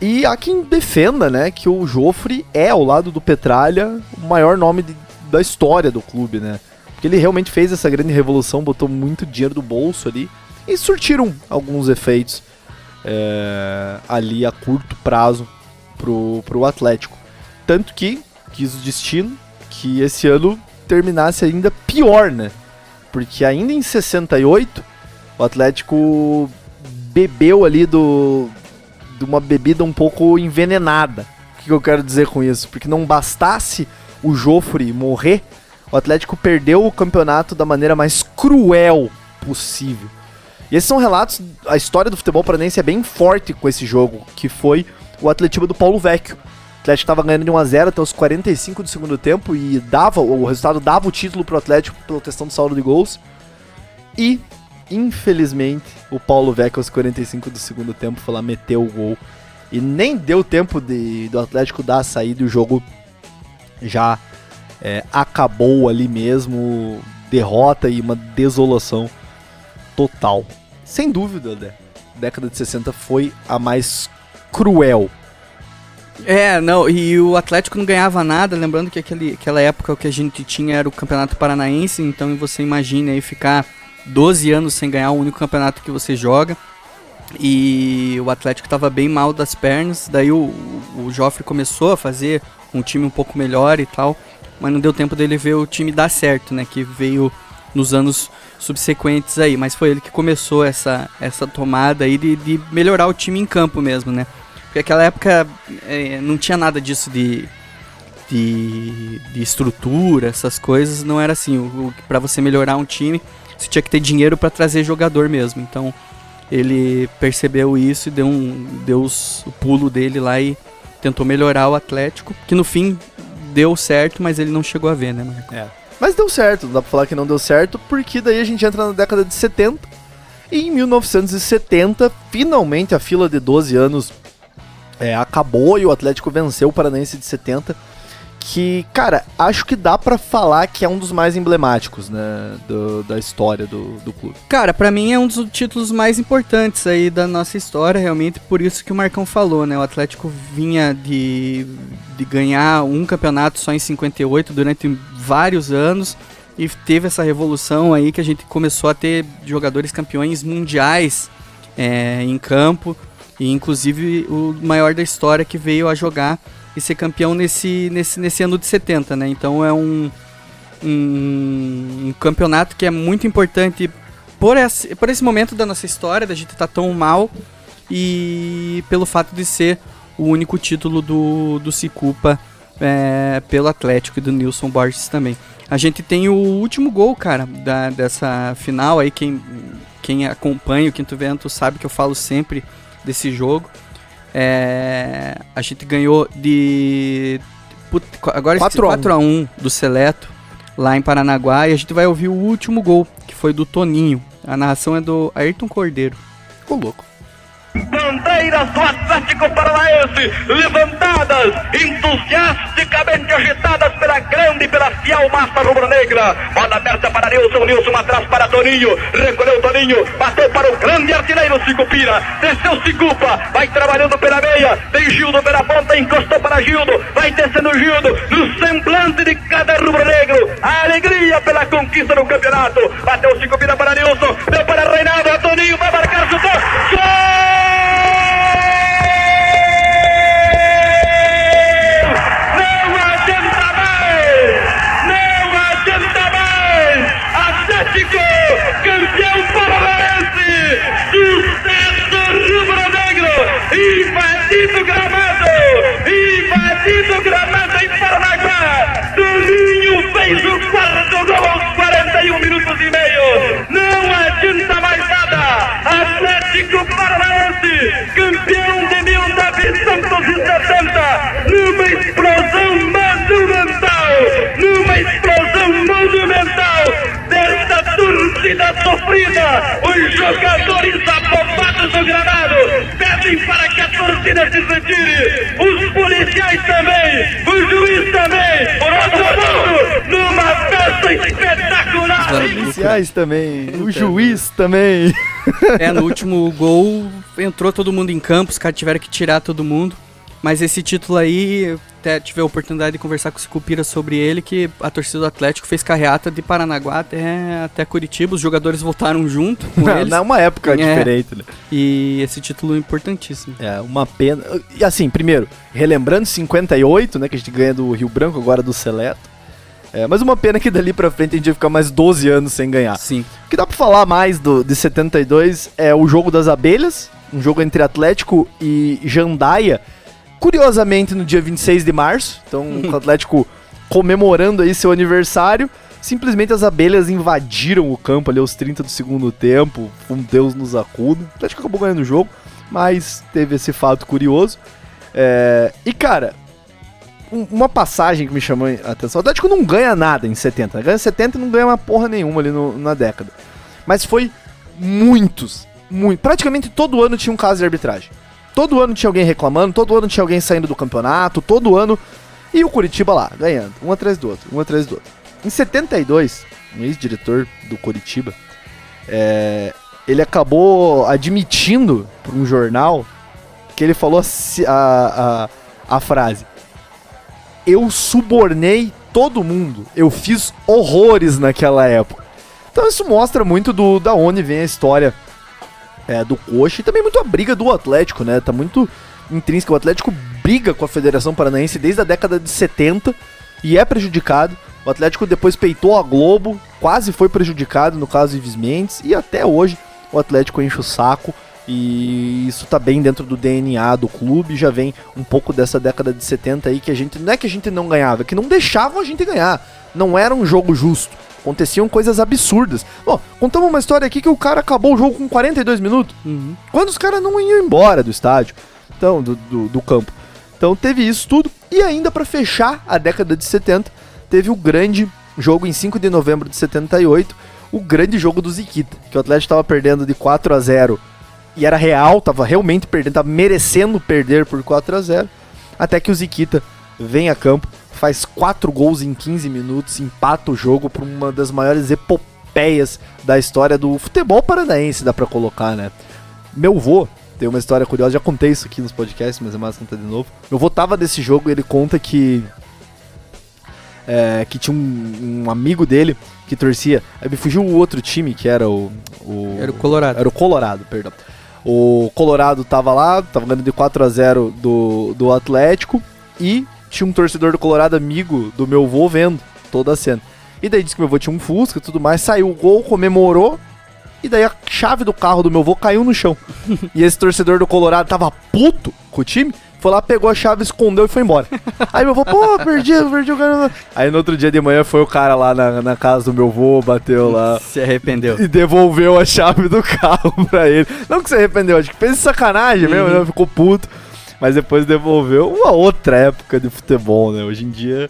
E há quem defenda, né, que o Jofre é, ao lado do Petralha, o maior nome da história do clube, né? Porque ele realmente fez essa grande revolução, botou muito dinheiro do bolso ali e surtiram alguns efeitos ali a curto prazo pro Atlético. Tanto que quis o destino que esse ano terminasse ainda pior, né? Porque ainda em 68 o Atlético bebeu ali de uma bebida um pouco envenenada. O que eu quero dizer com isso? Porque não bastasse o Jofre morrer, o Atlético perdeu o campeonato da maneira mais cruel possível. E esses são relatos, a história do futebol paranense é bem forte com esse jogo, que foi o Atletiba do Paulo Vecchio. O Atlético estava ganhando de 1-0 até os 45 do segundo tempo e o resultado dava o título pro Atlético pela questão do saldo de gols. E, infelizmente, o Paulo Vecchio aos 45 do segundo tempo foi lá, meteu o gol. E nem deu tempo do Atlético dar a saída e o jogo já acabou ali mesmo, derrota e uma desolação total. Sem dúvida, André, a década de 60 foi a mais cruel. E o Atlético não ganhava nada, lembrando que aquela época o que a gente tinha era o Campeonato Paranaense, então você imagina aí ficar 12 anos sem ganhar o único campeonato que você joga. E o Atlético estava bem mal das pernas. Daí o Joffre começou a fazer um time um pouco melhor e tal, mas não deu tempo dele ver o time dar certo, né? Que veio nos anos subsequentes aí. Mas foi ele que começou essa tomada aí de melhorar o time em campo mesmo, né? Porque naquela época não tinha nada disso de estrutura, essas coisas. Não era assim. Para você melhorar um time, você tinha que ter dinheiro para trazer jogador mesmo. Então ele percebeu isso e deu o pulo dele lá e tentou melhorar o Atlético, que no fim deu certo, mas ele não chegou a ver, né, Marco? Mas deu certo, não dá pra falar que não deu certo, porque daí a gente entra na década de 70, e em 1970, finalmente a fila de 12 anos acabou e o Atlético venceu o Paranaense de 70, que, cara, acho que dá pra falar que é um dos mais emblemáticos, né, da história do clube. Cara, pra mim é um dos títulos mais importantes aí da nossa história, realmente, por isso que o Marcão falou, né, o Atlético vinha de ganhar um campeonato só em 58 durante vários anos, e teve essa revolução aí que a gente começou a ter jogadores campeões mundiais em campo, e inclusive o maior da história que veio a jogar e ser campeão nesse ano de 70, né? Então é um campeonato que é muito importante por esse momento da nossa história, da gente estar tão mal, e pelo fato de ser o único título do Cicupa pelo Atlético e do Nilson Borges também. A gente tem o último gol, cara, dessa final aí, quem acompanha o Quinto Vento sabe que eu falo sempre desse jogo. A gente ganhou agora 4-1 do Seleto lá em Paranaguá, e a gente vai ouvir o último gol, que foi do Toninho. A narração é do Ayrton Cordeiro. Ficou louco. Bandeiras do Atlético Paranaense levantadas, entusiasticamente agitadas pela grande e pela fiel massa rubro-negra. Bola aberta para Nilson atrás para Toninho, recolheu Toninho, bateu para o grande artilheiro Sicupira, desceu Cicupa, vai trabalhando pela meia, tem Gildo pela ponta, encostou para Gildo, vai descendo Gildo, no semblante de cada rubro-negro, a alegria pela conquista do campeonato. Bateu Sicupira para Nilson, deu para Reinaldo, Toninho vai marcar, chutou, gol! Campeão paranaense, sucesso rubro-negro, invadindo gramado em Paranaguá. Toninho fez o quarto gol aos 41 minutos e meio. Não adianta mais nada. Atlético Paranaense, campeão de 1970, numa explosão monumental desta torcida sofrida. Os jogadores afobados do gramado pedem para que a torcida se retire, os policiais também, o juiz também, todo mundo numa festa espetacular. Os policiais também, o juiz também. No último gol entrou todo mundo em campo, os caras tiveram que tirar todo mundo. Mas esse título aí, até tive a oportunidade de conversar com o Sicupira sobre ele, que a torcida do Atlético fez carreata de Paranaguá até Curitiba, os jogadores voltaram junto com eles. Não é uma época diferente, né? E esse título é importantíssimo. Uma pena. E assim, primeiro, relembrando 58, né, que a gente ganha do Rio Branco, agora do Seleto. Mas uma pena que dali pra frente a gente ia ficar mais 12 anos sem ganhar. Sim. O que dá pra falar mais de 72 é o jogo das abelhas, um jogo entre Atlético e Jandaia, curiosamente no dia 26 de março, então o Atlético comemorando aí seu aniversário, simplesmente as abelhas invadiram o campo ali aos 30 do segundo tempo, um Deus nos acuda. O Atlético acabou ganhando o jogo, mas teve esse fato curioso. E cara, uma passagem que me chamou a atenção, o Atlético não ganha nada em 70, ganha 70 e não ganha uma porra nenhuma ali na década, mas foi praticamente todo ano tinha um caso de arbitragem. Todo ano tinha alguém reclamando, todo ano tinha alguém saindo do campeonato, todo ano. E o Curitiba lá, ganhando, um atrás do outro. Em 72, um ex-diretor do Curitiba, ele acabou admitindo para um jornal que ele falou a frase: eu subornei todo mundo, eu fiz horrores naquela época. Então isso mostra muito da onde vem a história do Coxa e também muito a briga do Atlético, né? Tá muito intrínseca. O Atlético briga com a Federação Paranaense desde a década de 70 e é prejudicado. O Atlético depois peitou a Globo, quase foi prejudicado no caso de Ives Mendes, e até hoje o Atlético enche o saco, e isso tá bem dentro do DNA do clube, já vem um pouco dessa década de 70 aí, que a gente, não é que a gente não ganhava, é que não deixavam a gente ganhar, não era um jogo justo, aconteciam coisas absurdas. Bom, contamos uma história aqui que o cara acabou o jogo com 42 minutos, quando os caras não iam embora do estádio, então, do campo. Então teve isso tudo, e ainda pra fechar a década de 70, teve o grande jogo em 5 de novembro de 78, o grande jogo do Ziquita, que o Atlético estava perdendo de 4-0, e era real, estava realmente perdendo, estava merecendo perder por 4-0, até que o Ziquita vem a campo, faz 4 gols em 15 minutos, empata o jogo por uma das maiores epopeias da história do futebol paranaense, dá pra colocar, né? Meu vô tem uma história curiosa, já contei isso aqui nos podcasts, mas é mais contar de novo. Meu vô tava desse jogo e ele conta que tinha um amigo dele que torcia. Aí me fugiu o outro time, que era Era o Colorado. Era o Colorado, perdão. O Colorado tava lá, tava ganhando de 4-0 do Atlético, e tinha um torcedor do Colorado, amigo do meu vô, vendo toda a cena. E daí disse que meu vô tinha um Fusca e tudo mais, saiu o gol, comemorou, e daí a chave do carro do meu vô caiu no chão. E esse torcedor do Colorado tava puto com o time, foi lá, pegou a chave, escondeu e foi embora. Aí meu vô, pô, perdi o cara. Aí no outro dia de manhã foi o cara lá na casa do meu vô, bateu lá. Se arrependeu. E devolveu a chave do carro pra ele. Não que se arrependeu, acho que fez sacanagem mesmo, né? Ficou puto. Mas depois devolveu. Uma outra época de futebol, né? Hoje em dia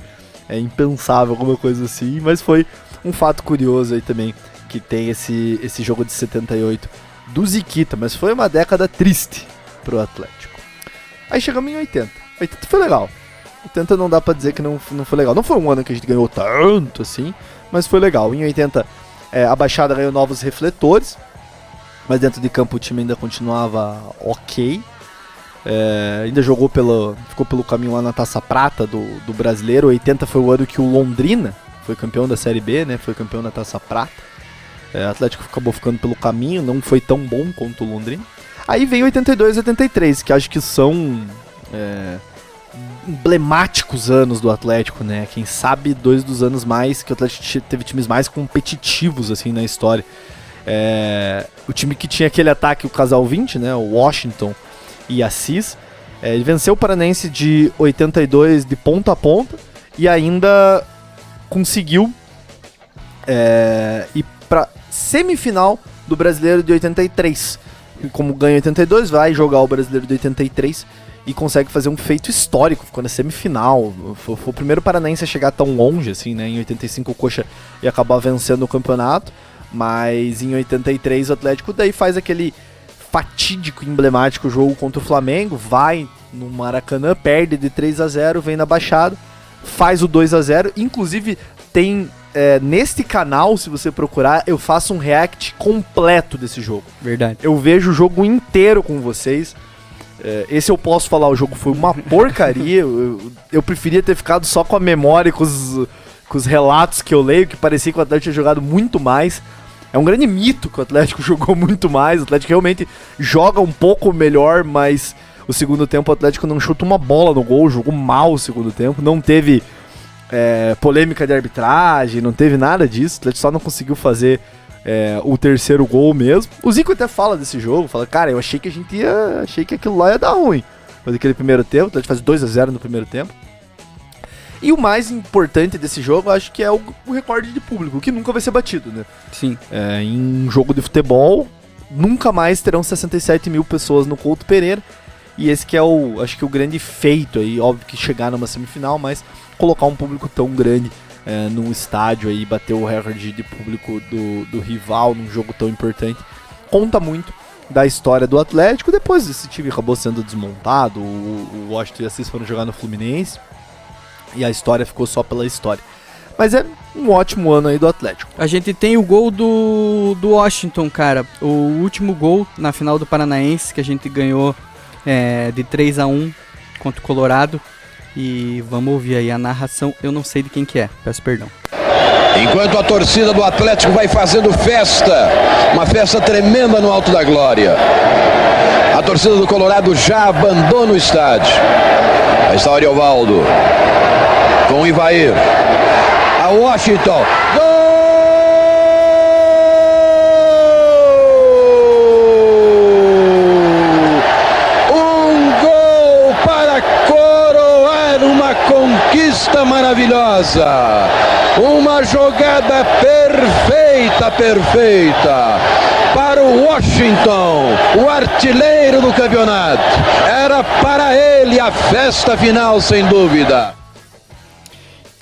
é impensável alguma coisa assim, mas foi um fato curioso aí também, que tem esse jogo de 78 do Ziquita, mas foi uma década triste pro Atlético. Aí chegamos em 80. 80 foi legal. 80 não dá pra dizer que não foi legal. Não foi um ano que a gente ganhou tanto assim, mas foi legal. Em 80 a Baixada ganhou novos refletores, mas dentro de campo o time ainda continuava ok. Ainda ficou pelo caminho lá na Taça Prata do Brasileiro. 80 foi o ano que o Londrina foi campeão da Série B, né? Foi campeão da Taça Prata. O Atlético acabou ficando pelo caminho, não foi tão bom quanto o Londrina. Aí vem 82 e 83, que acho que são emblemáticos anos do Atlético, né? Quem sabe 2 dos anos mais que o Atlético teve times mais competitivos assim na história. O time que tinha aquele ataque, o casal 20, né? O Washington e Assis. Ele venceu o Paranense de 82 de ponta a ponta e ainda conseguiu ir para semifinal do Brasileiro de 83. E como ganha 82, vai jogar o Brasileiro de 83 e consegue fazer um feito histórico, ficou na semifinal. Foi o primeiro paranaense a chegar tão longe, assim, né? Em 85 o Coxa ia acabar vencendo o campeonato, mas em 83 o Atlético daí faz aquele fatídico, emblemático jogo contra o Flamengo, vai no Maracanã, perde de 3-0, vem na Baixada, faz o 2-0, inclusive tem... neste canal, se você procurar, eu faço um react completo desse jogo. Verdade. Eu vejo o jogo inteiro com vocês. Esse eu posso falar, o jogo foi uma porcaria. Eu preferia ter ficado só com a memória e com os relatos que eu leio, que parecia que o Atlético tinha jogado muito mais. É um grande mito que o Atlético jogou muito mais. O Atlético realmente joga um pouco melhor, mas o segundo tempo o Atlético não chuta uma bola no gol, jogou mal o segundo tempo, não teve... polêmica de arbitragem, não teve nada disso. O Atlético só não conseguiu fazer o terceiro gol mesmo. O Zico até fala desse jogo, fala, cara, eu achei que aquilo lá ia dar ruim. Mas aquele primeiro tempo, o Atlético faz 2-0 no primeiro tempo. E o mais importante desse jogo, acho que é o recorde de público, que nunca vai ser batido, né? Sim. Em um jogo de futebol, nunca mais terão 67 mil pessoas no Couto Pereira. E esse que é acho que o grande feito aí, óbvio que chegar numa semifinal, mas colocar um público tão grande num estádio aí, bater o recorde de público do rival num jogo tão importante, conta muito da história do Atlético. Depois esse time acabou sendo desmontado, o Washington e Assis foram jogar no Fluminense, e a história ficou só pela história. Mas é um ótimo ano aí do Atlético. A gente tem o gol do Washington, cara, o último gol na final do Paranaense, que a gente ganhou de 3-1 contra o Colorado. E vamos ouvir aí a narração, eu não sei de quem que é, peço perdão. Enquanto a torcida do Atlético vai fazendo festa, uma festa tremenda no Alto da Glória. A torcida do Colorado já abandona o estádio. Aí está o Ariovaldo com o Ivair. A Washington. Gol! Uma conquista maravilhosa, uma jogada perfeita para o Washington, o artilheiro do campeonato. Era para ele a festa final, sem dúvida.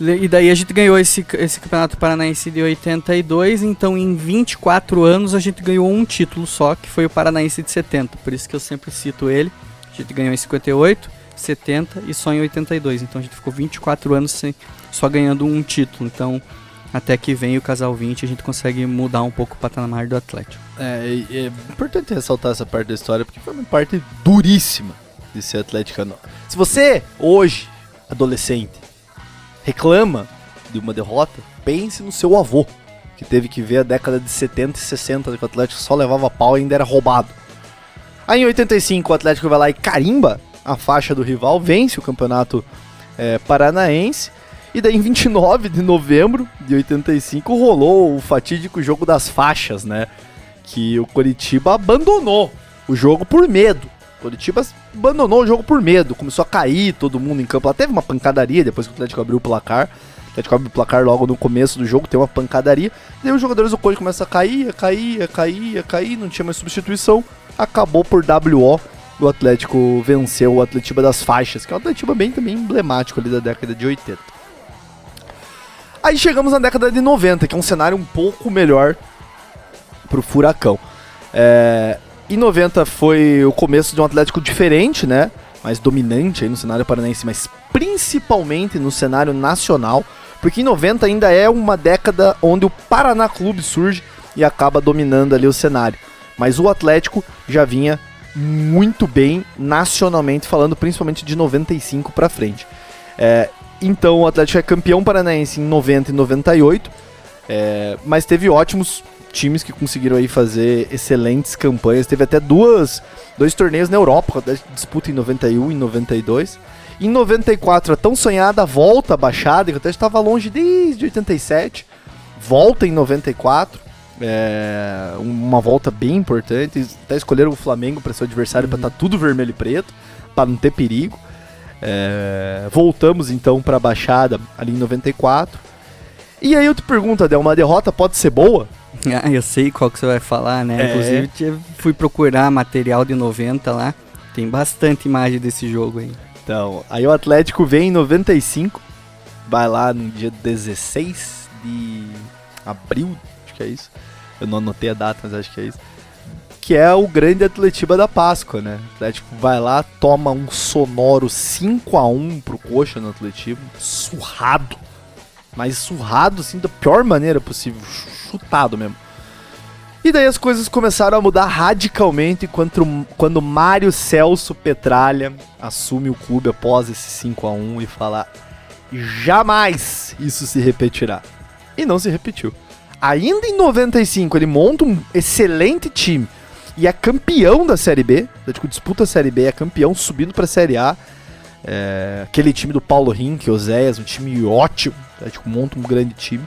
E daí a gente ganhou esse Campeonato Paranaense de 82, então em 24 anos a gente ganhou um título só, que foi o Paranaense de 70, por isso que eu sempre cito ele. A gente ganhou em 58, 70 e só em 82, então a gente ficou 24 anos só ganhando um título, então até que vem o Casal 20 a gente consegue mudar um pouco o patamar do Atlético. É importante ressaltar essa parte da história, porque foi uma parte duríssima de ser atleticano. Se você, hoje, adolescente, reclama de uma derrota, pense no seu avô, que teve que ver a década de 70 e 60, que o Atlético só levava pau e ainda era roubado. Aí em 85 o Atlético vai lá e carimba a faixa do rival, vence o campeonato paranaense, e daí em 29 de novembro de 85 rolou o fatídico jogo das faixas, né? Que o Coritiba abandonou o jogo por medo. O Coritiba abandonou o jogo por medo, começou a cair todo mundo em campo. Lá teve uma pancadaria depois que o Atlético abriu o placar. O Atlético abriu o placar logo no começo do jogo, tem uma pancadaria. Daí os jogadores do Coritiba começam a cair, não tinha mais substituição. Acabou por WO. O Atlético venceu o Atletiba das Faixas, que é um Atletiba bem também emblemático ali da década de 80. Aí chegamos na década de 90, que é um cenário um pouco melhor pro Furacão. Em 90 foi o começo de um Atlético diferente, né? Mais dominante aí no cenário paranaense, mas principalmente no cenário nacional, porque em 90 ainda é uma década onde o Paraná Clube surge e acaba dominando ali o cenário. Mas o Atlético já vinha muito bem nacionalmente falando, principalmente de 95 para frente. Então o Atlético é campeão paranaense em 90 e 98, mas teve ótimos times que conseguiram aí fazer excelentes campanhas. Teve até dois torneios na Europa, disputa em 91 e 92. Em 94 a tão sonhada volta baixada, que até estava longe desde 87, volta em 94. Uma volta bem importante. Até escolheram o Flamengo para ser o adversário, para estar tudo vermelho e preto, para não ter perigo. Voltamos então para a baixada ali em 94. E aí eu te pergunto, Adel, uma derrota pode ser boa? Eu sei qual que você vai falar, né? Inclusive fui procurar material de 90 lá, tem bastante imagem desse jogo aí. Então, aí o Atlético vem em 95, vai lá no dia 16 de abril, acho que é isso. Eu não anotei a data, mas acho que é isso. Que é o grande Atletiba da Páscoa, né? O Atlético vai lá, toma um sonoro 5-1 pro Coxa no Atletiba. Surrado. Mas surrado, assim, da pior maneira possível. Chutado mesmo. E daí as coisas começaram a mudar radicalmente quando Mário Celso Petralha assume o clube após esse 5-1 e fala: jamais isso se repetirá. E não se repetiu. Ainda em 95 ele monta um excelente time e é campeão da Série B. O disputa a Série B, é campeão, subindo para a Série A. Aquele time do Paulo Rink, Oséias, um time ótimo. O Atlético monta um grande time.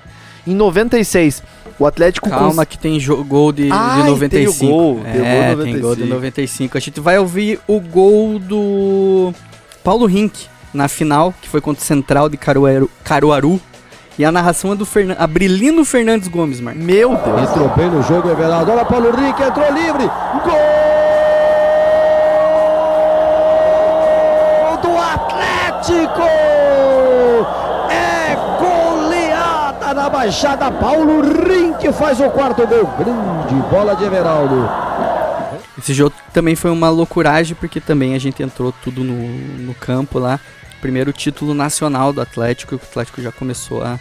Em 96, o Atlético... Calma que tem gol de 95. Tem o gol, tem gol de 95. A gente vai ouvir o gol do Paulo Rink na final, que foi contra o Central de Caruaru. E a narração é do Abrilino Fernandes Gomes, Marcos. Meu Deus. Entrou bem no jogo, Everaldo. Olha Paulo Rink, entrou livre. Gol do Atlético! É goleada na Baixada. Paulo Rink faz o quarto gol. Grande bola de Everaldo. Esse jogo também foi uma loucuragem, porque também a gente entrou tudo no campo lá. Primeiro título nacional do Atlético, o Atlético já começou a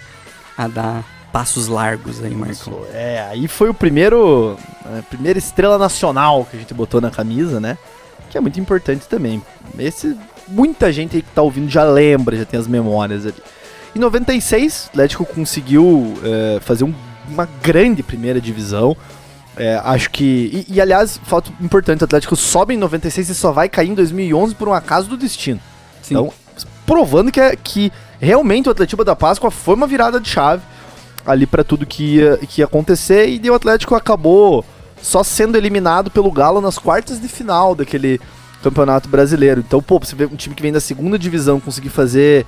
dar passos largos aí, Marcão. Aí foi a primeira estrela nacional que a gente botou na camisa, né? Que é muito importante também. Muita gente aí que tá ouvindo já lembra, já tem as memórias ali. Em 96, o Atlético conseguiu fazer uma grande primeira divisão. Acho que... E aliás, fato importante, o Atlético sobe em 96 e só vai cair em 2011 por um acaso do destino. Sim. Então, provando que realmente o Atletiba da Páscoa foi uma virada de chave ali para tudo que ia acontecer, e o Atlético acabou só sendo eliminado pelo Galo nas quartas de final daquele Campeonato Brasileiro. Então, você vê um time que vem da segunda divisão conseguir fazer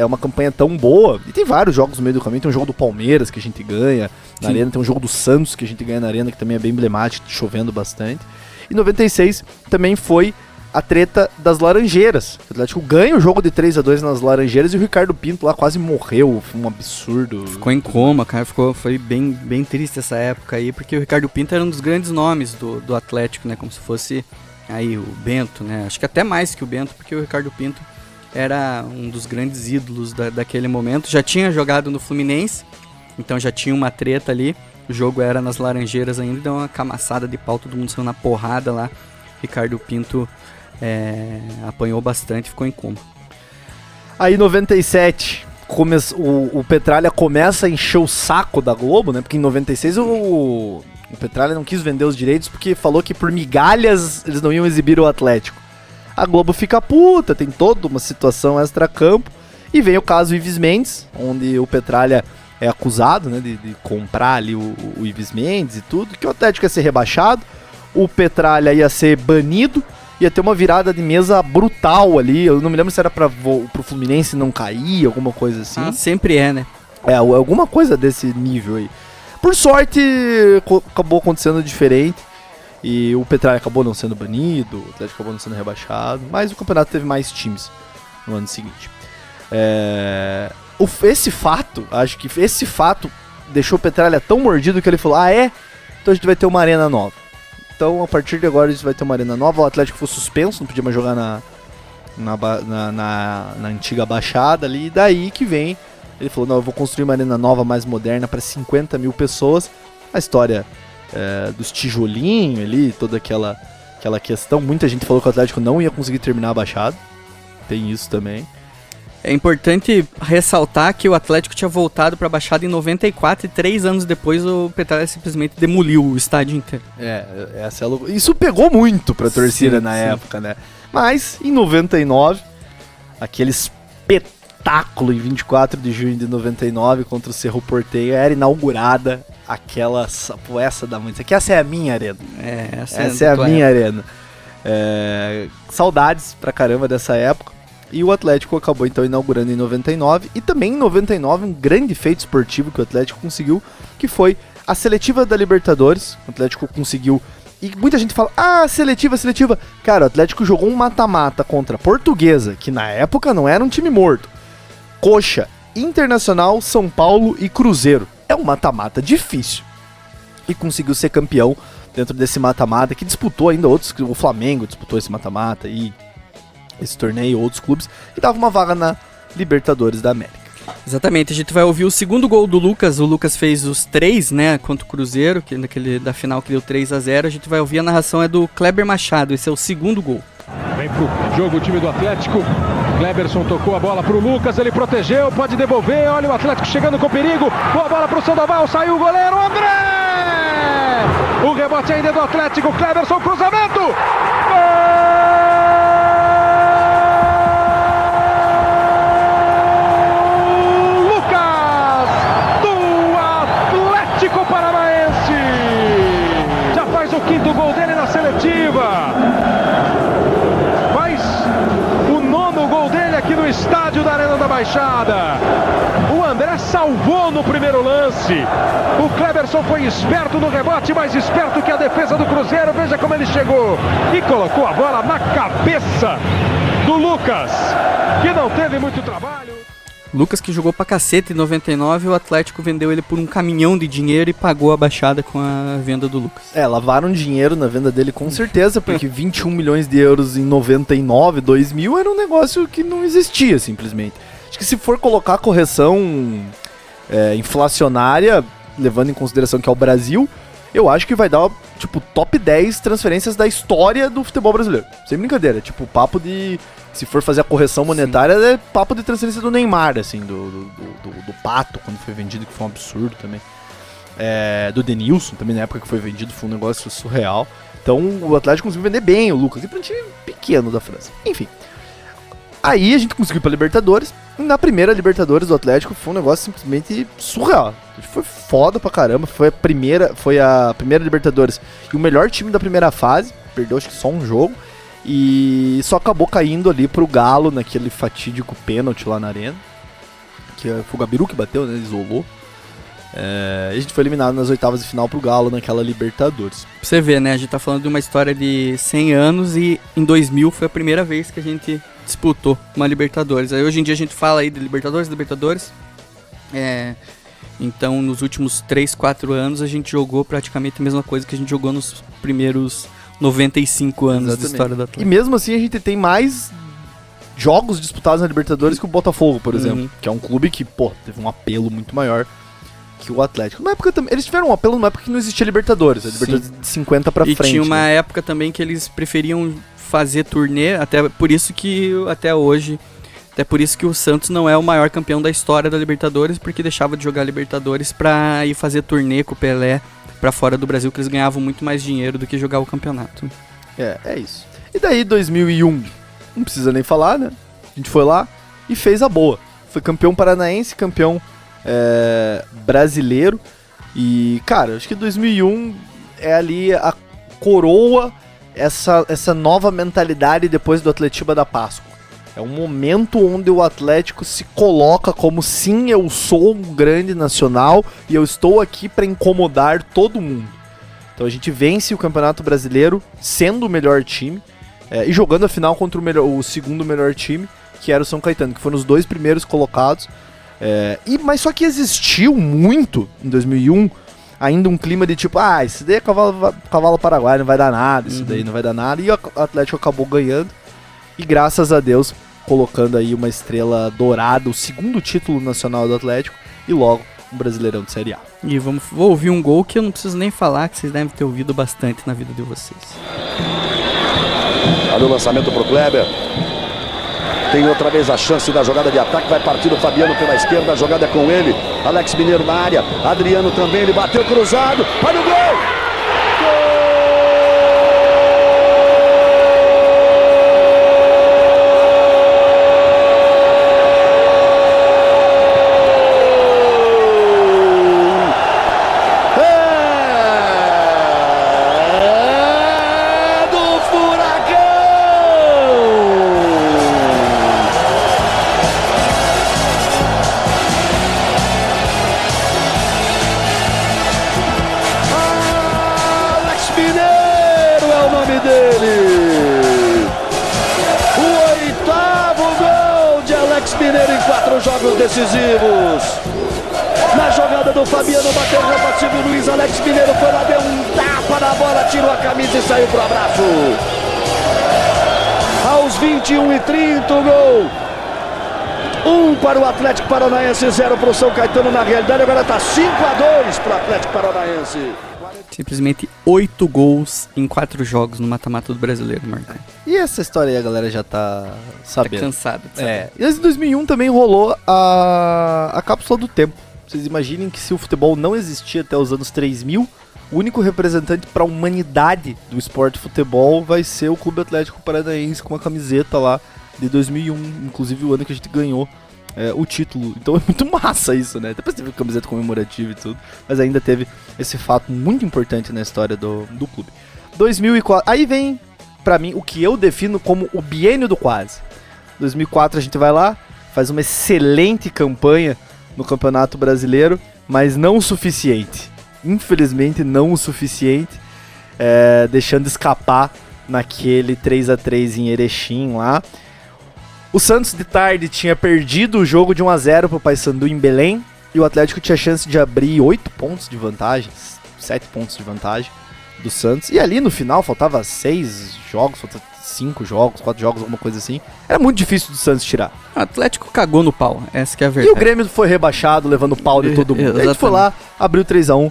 uma campanha tão boa, e tem vários jogos no meio do caminho, tem um jogo do Palmeiras que a gente ganha na Arena, tem um jogo do Santos que a gente ganha na Arena, que também é bem emblemático, chovendo bastante. E 96 também foi a treta das Laranjeiras. O Atlético ganha o jogo de 3-2 nas Laranjeiras e o Ricardo Pinto lá quase morreu. Foi um absurdo. Ficou em coma, cara. Foi bem triste essa época aí, porque o Ricardo Pinto era um dos grandes nomes do Atlético, né? Como se fosse aí o Bento, né? Acho que até mais que o Bento, porque o Ricardo Pinto era um dos grandes ídolos daquele momento. Já tinha jogado no Fluminense, então já tinha uma treta ali. O jogo era nas Laranjeiras ainda, deu uma camaçada de pau, todo mundo saiu na porrada lá. Ricardo Pinto apanhou bastante, ficou em coma. Aí em 97 o Petralha começa a encher o saco da Globo, né? Porque em 96 o Petralha não quis vender os direitos porque falou que por migalhas eles não iam exibir o Atlético. A Globo fica puta, tem toda uma situação extra-campo, e vem o caso Ives Mendes, onde o Petralha é acusado, né, de comprar ali o Ives Mendes e tudo, que o Atlético ia ser rebaixado, o Petralha ia ser banido, ia ter uma virada de mesa brutal ali. Eu não me lembro se era pro Fluminense não cair, alguma coisa assim. Sempre né? Alguma coisa desse nível aí. Por sorte, acabou acontecendo diferente. E o Petralha acabou não sendo banido, o Atlético acabou não sendo rebaixado. Mas o campeonato teve mais times no ano seguinte. Acho que esse fato deixou o Petralha tão mordido que ele falou: então a gente vai ter uma arena nova. Então, a partir de agora, a gente vai ter uma arena nova. O Atlético foi suspenso, não podia mais jogar na antiga Baixada ali. E daí que vem, ele falou: não, eu vou construir uma arena nova, mais moderna, para 50 mil pessoas. A história dos tijolinhos ali, toda aquela questão. Muita gente falou que o Atlético não ia conseguir terminar a Baixada. Tem isso também. É importante ressaltar que o Atlético tinha voltado para a Baixada em 94 e 3 anos depois o Petralha simplesmente demoliu o estádio inteiro. Isso pegou muito pra torcida na época, né? Mas, em 99, aquele espetáculo em 24 de junho de 99 contra o Cerro Porteño, era inaugurada aquela essa da música. Essa é a minha arena. Essa é a minha arena. Saudades pra caramba dessa época. E o Atlético acabou então inaugurando em 99. E também em 99 um grande feito esportivo que o Atlético conseguiu, que foi a seletiva da Libertadores. O Atlético conseguiu, e muita gente fala: seletiva. Cara, o Atlético jogou um mata-mata contra a Portuguesa, que na época não era um time morto, Coxa, Internacional, São Paulo e Cruzeiro. É um mata-mata difícil. E conseguiu ser campeão dentro desse mata-mata, que disputou ainda outros. O Flamengo disputou esse mata-mata e esse torneio, outros clubes, e dava uma vaga na Libertadores da América. Exatamente, a gente vai ouvir o segundo gol do Lucas. O Lucas fez os 3, né, contra o Cruzeiro, que da final que deu 3-0. A gente vai ouvir, a narração é do Kleber Machado. Esse é o segundo gol. Vem pro jogo o time do Atlético. Cleberson tocou a bola pro Lucas, ele protegeu, pode devolver. Olha o Atlético chegando com perigo. Boa bola pro Sandoval, saiu o goleiro André! O rebote ainda é do Atlético. Cleberson, cruzamento! Gol! O quinto gol dele na seletiva, mas o nono gol dele aqui no estádio da Arena da Baixada. O André salvou no primeiro lance. O Cleberson foi esperto no rebote, mais esperto que a defesa do Cruzeiro. Veja como ele chegou e colocou a bola na cabeça do Lucas, que não teve muito trabalho. Lucas, que jogou pra cacete em 99, o Atlético vendeu ele por um caminhão de dinheiro e pagou a Baixada com a venda do Lucas. Lavaram dinheiro na venda dele com certeza, porque 21 milhões de euros em 99, 2000 era um negócio que não existia simplesmente. Acho que se for colocar a correção inflacionária, levando em consideração que é o Brasil, eu acho que vai dar, tipo, top 10 transferências da história do futebol brasileiro. Sem brincadeira, tipo, papo de... Se for fazer a correção monetária, é papo de transferência do Neymar, assim, do Pato, quando foi vendido, que foi um absurdo também. Do Denilson, também na época que foi vendido, foi um negócio surreal. Então o Atlético conseguiu vender bem o Lucas, e pra um time pequeno da França. Enfim. Aí a gente conseguiu ir pra Libertadores, e na primeira Libertadores do Atlético foi um negócio simplesmente surreal. Foi foda pra caramba, foi a primeira Libertadores e o melhor time da primeira fase, perdeu acho que só um jogo. E só acabou caindo ali pro Galo naquele fatídico pênalti lá na arena. Que foi o Gabiru que bateu, né? Isolou. E a gente foi eliminado nas oitavas de final pro Galo naquela Libertadores. Pra você ver, né? A gente tá falando de uma história de 100 anos e em 2000 foi a primeira vez que a gente disputou uma Libertadores. Aí hoje em dia a gente fala aí de Libertadores. Então nos últimos 3, 4 anos a gente jogou praticamente a mesma coisa que a gente jogou nos primeiros 95 anos. Exatamente. De história do Atlético. E mesmo assim a gente tem mais jogos disputados na Libertadores que o Botafogo, por exemplo. Que é um clube que, teve um apelo muito maior que o Atlético. Na época também, eles tiveram um apelo numa época que não existia Libertadores. A Libertadores de 50 pra frente. E tinha uma época também que eles preferiam fazer turnê, até por isso que o Santos não é o maior campeão da história da Libertadores, porque deixava de jogar Libertadores pra ir fazer turnê com o Pelé pra fora do Brasil, que eles ganhavam muito mais dinheiro do que jogar o campeonato. É isso. E daí 2001, não precisa nem falar, né? A gente foi lá e fez a boa. Foi campeão paranaense, campeão brasileiro. E, cara, acho que 2001 é ali a coroa, essa nova mentalidade depois do Atletiba da Páscoa. É um momento onde o Atlético se coloca como, sim, eu sou um grande nacional e eu estou aqui para incomodar todo mundo. Então a gente vence o Campeonato Brasileiro sendo o melhor time e jogando a final contra o segundo melhor time, que era o São Caetano, que foram os 2 primeiros colocados. Mas só que existiu muito, em 2001, ainda um clima de tipo, isso daí é cavalo paraguaio, não vai dar nada, isso daí não vai dar nada. E o Atlético acabou ganhando. E graças a Deus, colocando aí uma estrela dourada, o segundo título nacional do Atlético e logo um Brasileirão de Série A. E vou ouvir um gol que eu não preciso nem falar, que vocês devem ter ouvido bastante na vida de vocês. Olha o lançamento pro Kleber. Tem outra vez a chance da jogada de ataque, vai partir o Fabiano pela esquerda, a jogada é com ele. Alex Mineiro na área, Adriano também, ele bateu cruzado, olha o gol! Jogos decisivos. Na jogada do Fabiano, bateu o rebativo, o Luiz Alex Mineiro foi lá, deu um tapa na bola, tirou a camisa e saiu pro abraço. Aos 21h30 o gol. 1 para o Atlético Paranaense, 0 para o São Caetano. Na realidade agora está 5-2 para o Atlético Paranaense. Simplesmente 8 gols em 4 jogos no mata-mata do Brasileiro, Marcão. E essa história aí a galera já tá sabendo. Tá cansada. E em 2001 também rolou a cápsula do tempo. Vocês imaginem que se o futebol não existia até os anos 3000, o único representante para a humanidade do esporte futebol vai ser o Clube Atlético Paranaense com a camiseta lá de 2001, inclusive o ano que a gente ganhou o título. Então é muito massa isso, né? Depois teve camiseta comemorativa e tudo, mas ainda teve esse fato muito importante na história do clube. 2004, aí vem pra mim o que eu defino como o biênio do quase. 2004 a gente vai lá, faz uma excelente campanha no Campeonato Brasileiro, mas não o suficiente. Infelizmente não o suficiente, deixando escapar naquele 3-3 em Erechim lá. O Santos de tarde tinha perdido o jogo de 1-0 pro Paysandu em Belém, e o Atlético tinha chance de abrir 8 pontos de vantagem, 7 pontos de vantagem do Santos. E ali no final faltava 6 jogos, faltava 5 jogos, 4 jogos, alguma coisa assim. Era muito difícil do Santos tirar. O Atlético cagou no pau, essa que é a verdade. E o Grêmio foi rebaixado, levando pau de todo mundo. A gente foi lá, abriu 3-1.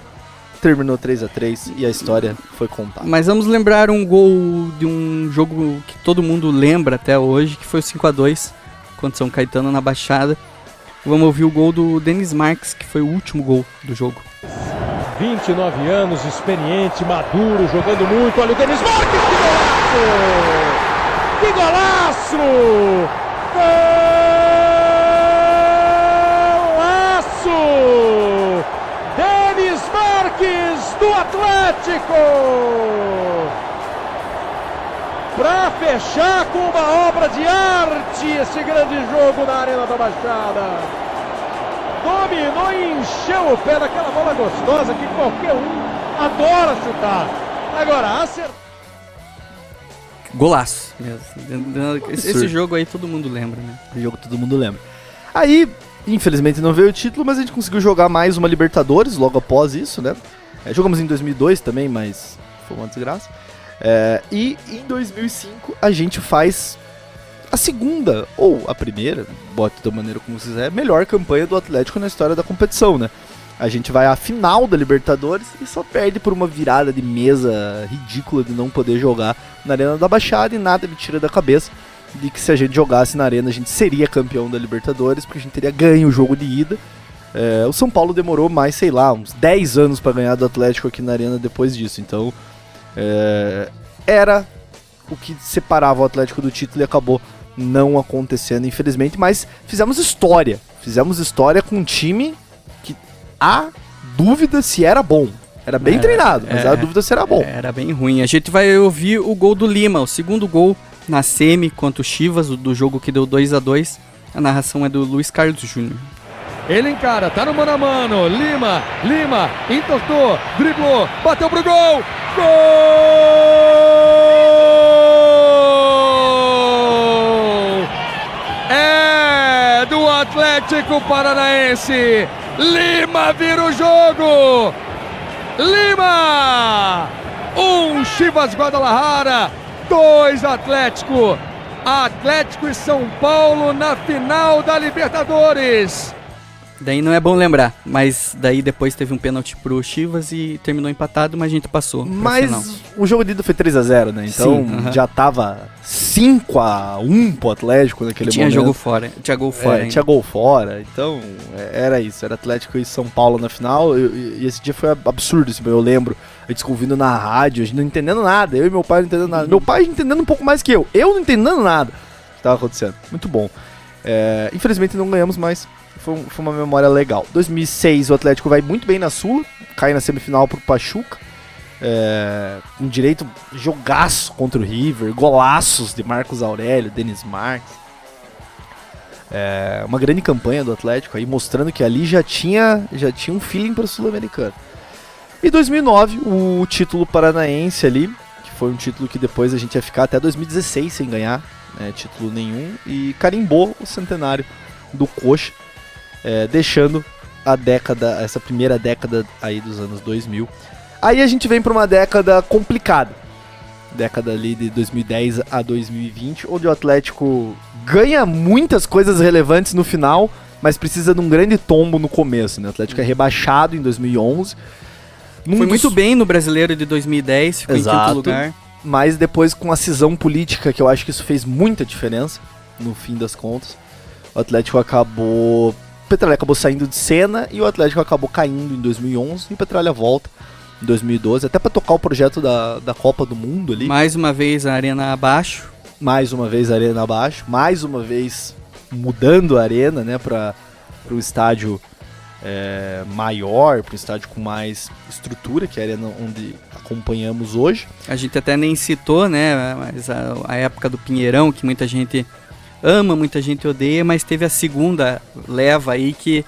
terminou 3-3 e a história foi contada. Mas vamos lembrar um gol de um jogo que todo mundo lembra até hoje, que foi o 5-2 contra São Caetano na Baixada. Vamos ouvir o gol do Denis Marques, que foi o último gol do jogo. 29 anos, experiente, maduro, jogando muito. Olha o Denis Marques, que golaço! Que golaço! Denis Marques do Atlético! Para fechar com uma obra de arte esse grande jogo na Arena da Baixada. Dominou e encheu o pé daquela bola gostosa que qualquer um adora chutar. Agora, acertou. Golaço mesmo. Esse jogo aí todo mundo lembra, né? O jogo todo mundo lembra. Aí, infelizmente não veio o título, mas a gente conseguiu jogar mais uma Libertadores logo após isso, né? Jogamos em 2002 também, mas foi uma desgraça. E em 2005 a gente faz a segunda, ou a primeira, bote da maneira como você quiser, melhor campanha do Atlético na história da competição, né? A gente vai à final da Libertadores e só perde por uma virada de mesa ridícula de não poder jogar na Arena da Baixada, e nada me tira da cabeça de que se a gente jogasse na Arena a gente seria campeão da Libertadores, porque a gente teria ganho o jogo de ida. O São Paulo demorou mais, sei lá, uns 10 anos para ganhar do Atlético aqui na Arena depois disso, então era o que separava o Atlético do título e acabou não acontecendo, infelizmente, mas fizemos história com um time que há dúvida se era bom. Era bem treinado, mas há dúvida se era bom. Era bem ruim. A gente vai ouvir o gol do Lima, o segundo gol na semi contra o Chivas, do jogo que deu 2-2. A narração é do Luiz Carlos Júnior. Ele encara, tá no mano a mano. Lima, entortou, driblou, bateu pro gol. Gol! É do Atlético Paranaense. Lima vira o jogo. Lima! 1 Chivas Guadalajara, 2 Atlético. Atlético e São Paulo na final da Libertadores. Daí não é bom lembrar, mas daí depois teve um pênalti pro Chivas e terminou empatado, mas a gente passou. Mas o jogo de ida foi 3-0, né? Então já tava 5-1 pro Atlético naquele momento. Tinha gol fora. Tinha gol fora, então era isso. Era Atlético e São Paulo na final, e esse dia foi absurdo, assim, eu lembro. A gente ouvindo na rádio, a gente não entendendo nada, eu e meu pai não entendendo nada. Meu pai entendendo um pouco mais que eu não entendendo nada que tava acontecendo. Muito bom. Infelizmente não ganhamos, mas foi uma memória legal. 2006 o Atlético vai muito bem na Sula, cai na semifinal pro Pachuca, com direito jogaço contra o River, golaços de Marcos Aurélio, Denis Marques. Uma grande campanha do Atlético aí, mostrando que ali já tinha um feeling para o Sul-Americano. E 2009 o título paranaense ali, que foi um título que depois a gente ia ficar até 2016 sem ganhar, título nenhum, e carimbou o centenário do Coxa, deixando essa primeira década aí dos anos 2000. Aí a gente vem para uma década complicada, década ali de 2010 a 2020, onde o Atlético ganha muitas coisas relevantes no final, mas precisa de um grande tombo no começo, né? O Atlético é rebaixado em 2011. Foi muito bem no Brasileiro de 2010, ficou em quinto lugar. Mas depois com a cisão política, que eu acho que isso fez muita diferença, no fim das contas, o Atlético o Petralha acabou saindo de cena e o Atlético acabou caindo em 2011 e o Petralha volta em 2012, até para tocar o projeto da Copa do Mundo ali. Mais uma vez a arena abaixo. Mais uma vez mudando a arena, né, para o estádio maior, para um estádio com mais estrutura, que é a arena onde acompanhamos hoje. A gente até nem citou, né, mas a época do Pinheirão, que muita gente ama, muita gente odeia, mas teve a segunda leva aí, que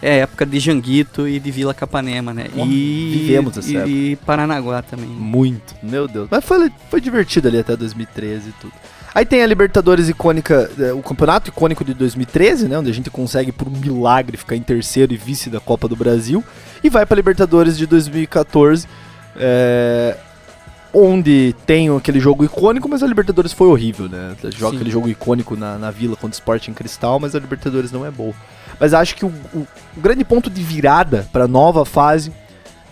é a época de Janguito e de Vila Capanema, né? Vivemos essa época. E Paranaguá também. Muito, meu Deus. Mas foi divertido ali até 2013 e tudo. Aí tem a Libertadores icônica, o campeonato icônico de 2013, né, onde a gente consegue por um milagre ficar em terceiro e vice da Copa do Brasil, e vai para a Libertadores de 2014, onde tem aquele jogo icônico, mas a Libertadores foi horrível, né? Joga aquele jogo icônico na Vila contra o Sporting Cristal, mas a Libertadores não é boa. Mas acho que o grande ponto de virada para a nova fase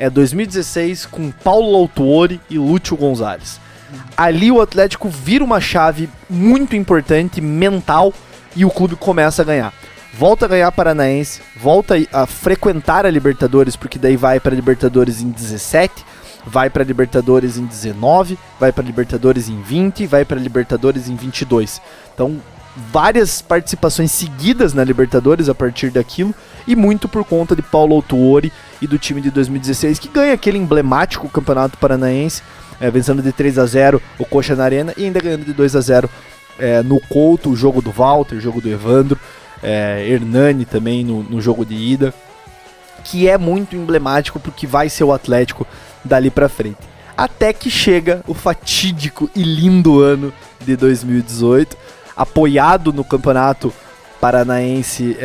é 2016 com Paulo Autuori e Lúcio Gonzalez. Ali o Atlético vira uma chave muito importante, mental, e o clube começa a ganhar. Volta a ganhar Paranaense, volta a frequentar a Libertadores, porque daí vai para Libertadores em 17, vai para Libertadores em 19, vai para Libertadores em 20, vai para Libertadores em 22. Então, várias participações seguidas na Libertadores a partir daquilo, e muito por conta de Paulo Autuori e do time de 2016, que ganha aquele emblemático Campeonato Paranaense, vencendo de 3-0 o Coxa na Arena e ainda ganhando de 2-0 no Couto, o jogo do Walter, o jogo do Evandro, Hernani também no jogo de ida, que é muito emblemático porque vai ser o Atlético dali pra frente. Até que chega o fatídico e lindo ano de 2018, apoiado no Campeonato Paranaense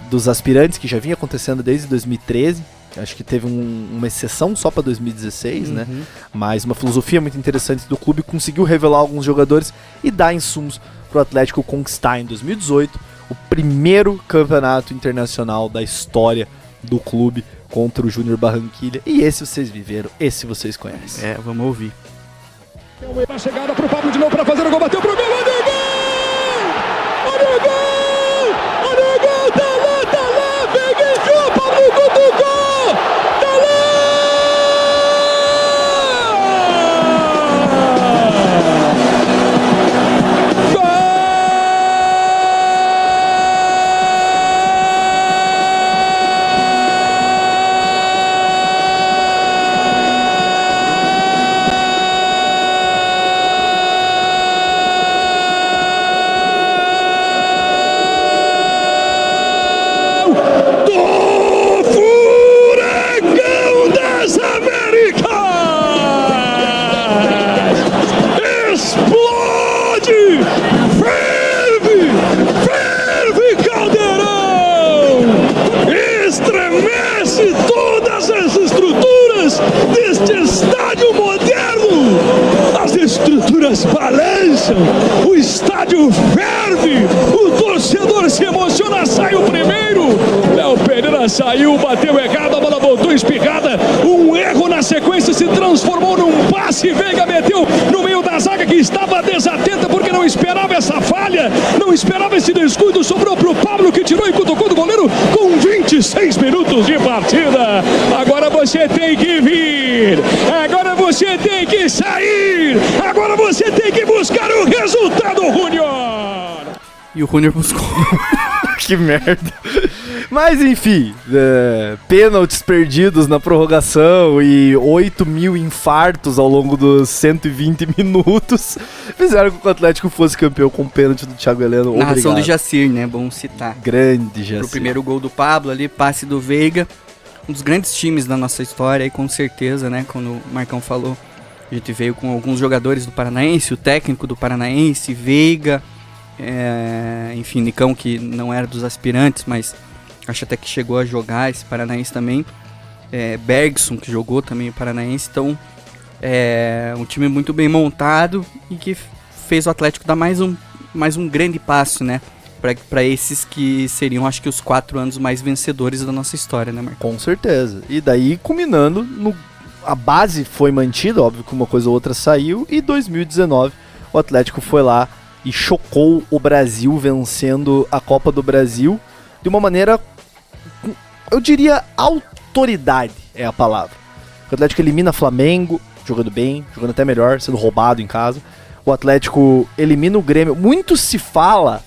dos aspirantes, que já vinha acontecendo desde 2013. Acho que teve uma exceção só para 2016, né? Mas uma filosofia muito interessante do clube, conseguiu revelar alguns jogadores e dar insumos para o Atlético conquistar em 2018 o primeiro campeonato internacional da história do clube contra o Júnior Barranquilla. E esse vocês viveram, esse vocês conhecem. Vamos ouvir. A chegada pro Pablo de novo para fazer o gol, bateu pro gol, olha o gol! Olha o gol! Olha o gol, tá lá, peguei, Pablo, gol do gol! Balançam, o estádio ferve, o torcedor se emociona, sai o primeiro, Léo Pereira saiu, bateu errado, a bola voltou espirrada, um erro na sequência se transformou num passe, Veiga meteu no meio da zaga que estava desatenta porque não esperava essa falha, não esperava esse descuido, sobrou pro Pablo que tirou e cutucou do goleiro com 26 minutos de partida. Agora você tem que vir, agora você tem que sair, agora você tem que buscar o resultado, Júnior. E o Júnior buscou. Que merda. Mas enfim, pênaltis perdidos na prorrogação e 8 mil infartos ao longo dos 120 minutos fizeram com que o Atlético fosse campeão com o pênalti do Thiago Heleno. Narração do Jacir, né? Bom citar. Grande Jacir. Pro primeiro gol do Pablo ali, passe do Veiga. Um dos grandes times da nossa história, e com certeza, né? Quando o Marcão falou, a gente veio com alguns jogadores do Paranaense, o técnico do Paranaense, Veiga, enfim, Nicão, que não era dos aspirantes, mas acho até que chegou a jogar esse Paranaense também. Bergson, que jogou também o Paranaense. Então, um time muito bem montado e que fez o Atlético dar mais um grande passo, né? Para esses que seriam, acho que, os 4 anos mais vencedores da nossa história, né, Marcos? Com certeza. E daí, culminando, a base foi mantida, óbvio que uma coisa ou outra saiu, e 2019 o Atlético foi lá e chocou o Brasil, vencendo a Copa do Brasil de uma maneira, eu diria, autoridade é a palavra. O Atlético elimina Flamengo, jogando bem, jogando até melhor, sendo roubado em casa. O Atlético elimina o Grêmio. Muito se fala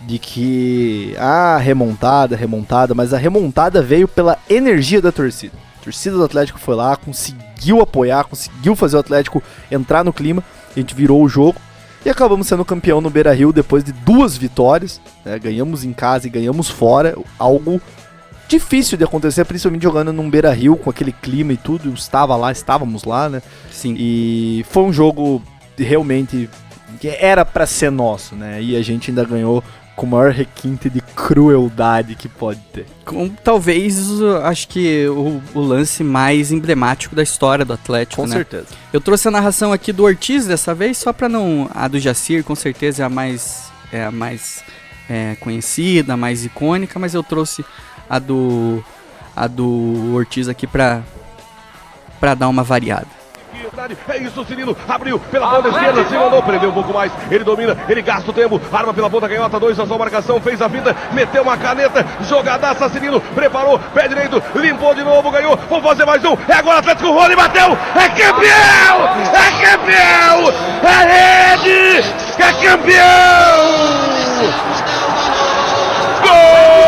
de que remontada, mas a remontada veio pela energia da torcida. A torcida do Atlético foi lá, conseguiu apoiar, conseguiu fazer o Atlético entrar no clima, a gente virou o jogo e acabamos sendo campeão no Beira-Rio depois de 2 vitórias, né? Ganhamos em casa e ganhamos fora, algo difícil de acontecer, principalmente jogando num Beira-Rio com aquele clima e tudo, estávamos lá, né? Sim. E foi um jogo realmente que era pra ser nosso, né? E a gente ainda ganhou com o maior requinte de crueldade que pode ter. Talvez, acho que o lance mais emblemático da história do Atlético, com né? certeza. Eu trouxe a narração aqui do Ortiz dessa vez, só pra não... A do Jacir, com certeza, é a mais conhecida, a mais icônica, mas eu trouxe a do a do Ortiz aqui pra dar uma variada. É isso, Cirino abriu pela ponta esquerda, se mandou, prendeu um pouco mais, ele domina, ele gasta o tempo, arma pela ponta canhota, 2 na sua marcação, fez a vida, meteu uma caneta, jogadaça, Cirino, preparou, pé direito, limpou de novo, ganhou, vamos fazer mais um, é agora Atlético, Rony bateu, é campeão, é rede, é campeão, gol!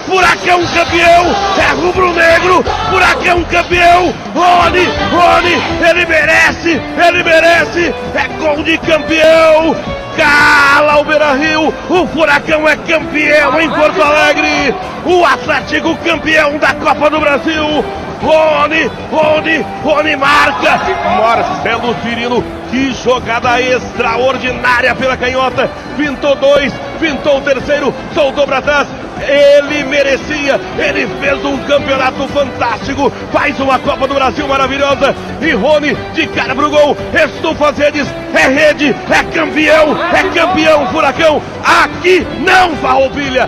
Furacão campeão, é rubro-negro, Furacão campeão, Rony, ele merece, é gol de campeão, cala o Beira-Rio, o Furacão é campeão em Porto Alegre, o Atlético campeão da Copa do Brasil, Rony marca, Marcelo Cirino, que jogada extraordinária pela canhota, pintou 2, pintou o terceiro, soltou para trás, ele merecia, ele fez um campeonato fantástico, faz uma Copa do Brasil maravilhosa, e Rony de cara pro gol, estufa as redes, é rede, é campeão Furacão, aqui não farroupilha,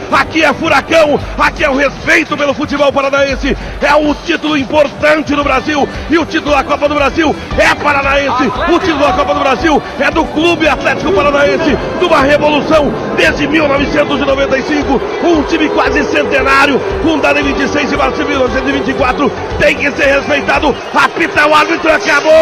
aqui é Furacão, aqui é o respeito pelo futebol paranaense, é o título importante do Brasil, e o título da Copa do Brasil é paranaense, o título da Copa do Brasil é do Clube Atlético Paranaense, de uma revolução desde 1995, um time quase centenário, fundado em 26 de março de 1924, tem que ser respeitado, apita o árbitro, acabou!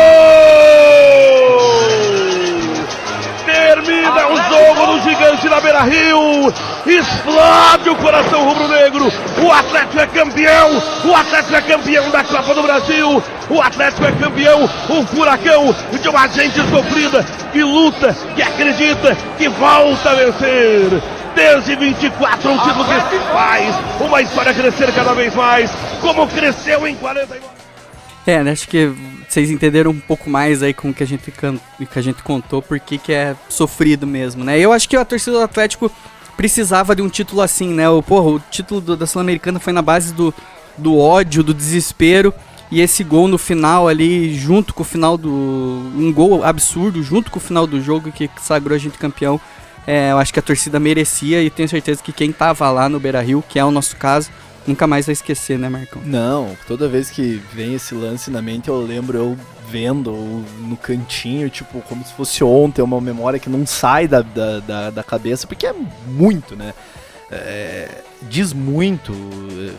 Termina o jogo do Gigante da Beira-Rio, explode o coração rubro-negro, o Atlético é campeão da Copa do Brasil, o Atlético é campeão, o Furacão de uma gente sofrida, que luta, que acredita, que volta a vencer. Desde 24, um título que faz uma história crescer cada vez mais, como cresceu em 49. Né, acho que vocês entenderam um pouco mais aí com o que a gente contou, porque que é sofrido mesmo, né? Eu acho que a torcida do Atlético precisava de um título assim, né? O título da Sul-Americana foi na base do ódio, do desespero, e esse gol no final ali, junto com o final um gol absurdo, junto com o final do jogo que sagrou a gente campeão, eu acho que a torcida merecia, e tenho certeza que quem tava lá no Beira-Rio, que é o nosso caso, nunca mais vai esquecer, né, Marcão? Não, toda vez que vem esse lance na mente, eu lembro eu vendo no cantinho, tipo, como se fosse ontem, uma memória que não sai da cabeça, porque é muito, né? Diz muito,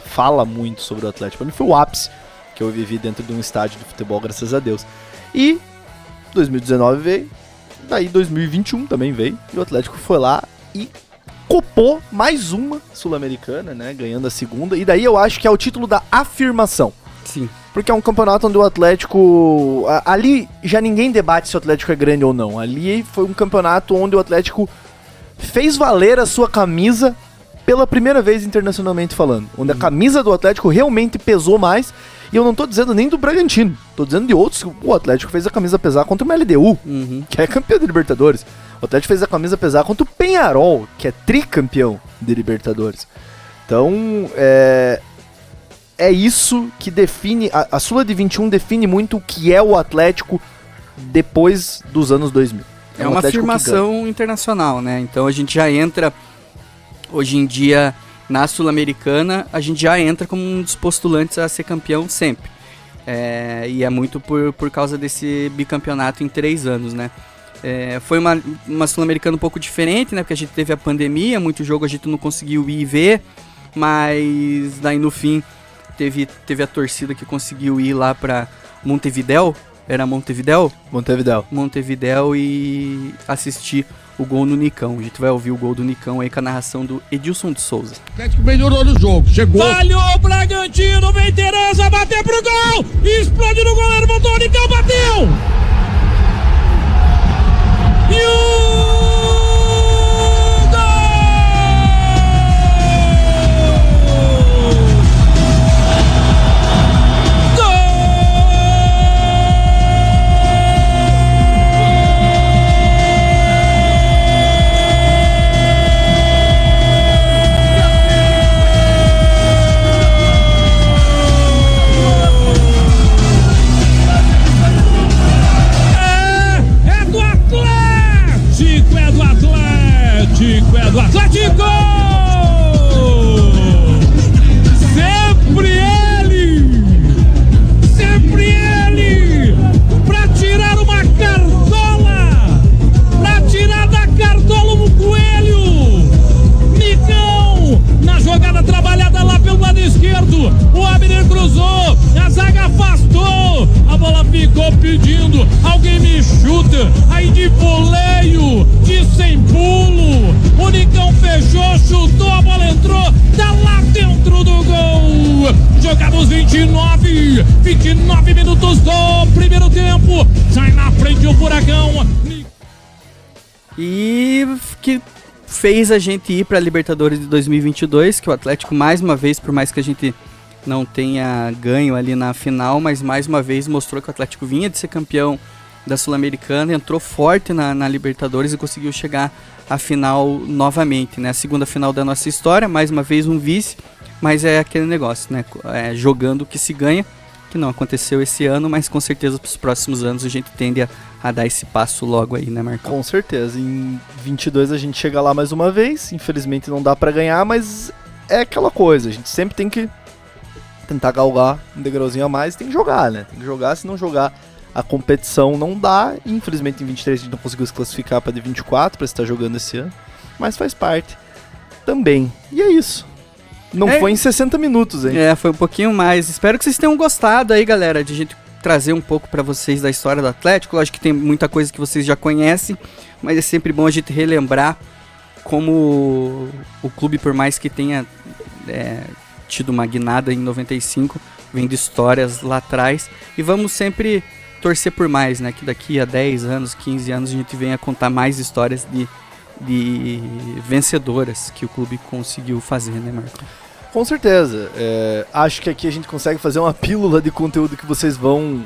fala muito sobre o Atlético. Pra mim foi o ápice que eu vivi dentro de um estádio de futebol, graças a Deus. E 2019 veio, daí 2021 também veio, e o Atlético foi lá e copou mais uma Sul-Americana, né, ganhando a segunda, e daí eu acho que é o título da afirmação. Sim. Porque é um campeonato onde o Atlético... Ali já ninguém debate se o Atlético é grande ou não. Ali foi um campeonato onde o Atlético fez valer a sua camisa pela primeira vez internacionalmente falando. Onde a camisa do Atlético realmente pesou mais. E eu não tô dizendo nem do Bragantino. Tô dizendo de outros. O Atlético fez a camisa pesar contra o LDU, que é campeão de Libertadores. O Atlético fez a camisa pesar contra o Peñarol, que é tricampeão de Libertadores. Então, é isso que define... A Sula de 21 define muito o que é o Atlético depois dos anos 2000. É uma afirmação internacional, né? Então a gente já entra, hoje em dia, na Sul-Americana, a gente já entra como um dos postulantes a ser campeão sempre. E é muito por causa desse bicampeonato em 3 anos, né? Foi uma Sul-Americana um pouco diferente, né? Porque a gente teve a pandemia, muito jogo a gente não conseguiu ir ver, mas daí no fim teve a torcida que conseguiu ir lá pra Montevidéu. Era Montevidéu? Montevidéu, e assistir o gol no Nicão. A gente vai ouvir o gol do Nicão aí com a narração do Edilson de Souza. O Atlético melhorou no jogo, chegou. Falhou o Bragantino, vem Tereza, bateu pro gol! Explode no goleiro, botou o Nicão, bateu! E o aí de voleio, de sem pulo, o Nicão fechou, chutou, a bola entrou, tá lá dentro do gol. Jogados 29 minutos do primeiro tempo, sai na frente o Furacão. E que fez a gente ir para a Libertadores de 2022, que o Atlético mais uma vez, por mais que a gente não tenha ganho ali na final, mas mais uma vez mostrou que o Atlético vinha de ser campeão da Sul-Americana, entrou forte na Libertadores e conseguiu chegar à final novamente, né? A segunda final da nossa história, mais uma vez um vice, mas é aquele negócio, né? Jogando que se ganha, que não aconteceu esse ano, mas com certeza para os próximos anos a gente tende a dar esse passo logo aí, né, Marcão? Com certeza, em 22 a gente chega lá mais uma vez, infelizmente não dá pra ganhar, mas é aquela coisa, a gente sempre tem que tentar galgar um degrauzinho a mais, tem que jogar, né? Tem que jogar, se não jogar a competição não dá, infelizmente em 23 a gente não conseguiu se classificar pra de 24 pra estar jogando esse ano, mas faz parte também, e é isso. Não foi em 60 minutos, hein? Foi um pouquinho mais. Espero que vocês tenham gostado aí, galera, de a gente trazer um pouco pra vocês da história do Atlético. Lógico que tem muita coisa que vocês já conhecem, mas é sempre bom a gente relembrar como o clube, por mais que tenha tido uma guinada em 95, vem de histórias lá atrás. E vamos sempre torcer por mais, né? Que daqui a 10 anos, 15 anos, a gente venha contar mais histórias de vencedoras que o clube conseguiu fazer, né, Marco? Com certeza. Acho que aqui a gente consegue fazer uma pílula de conteúdo que vocês vão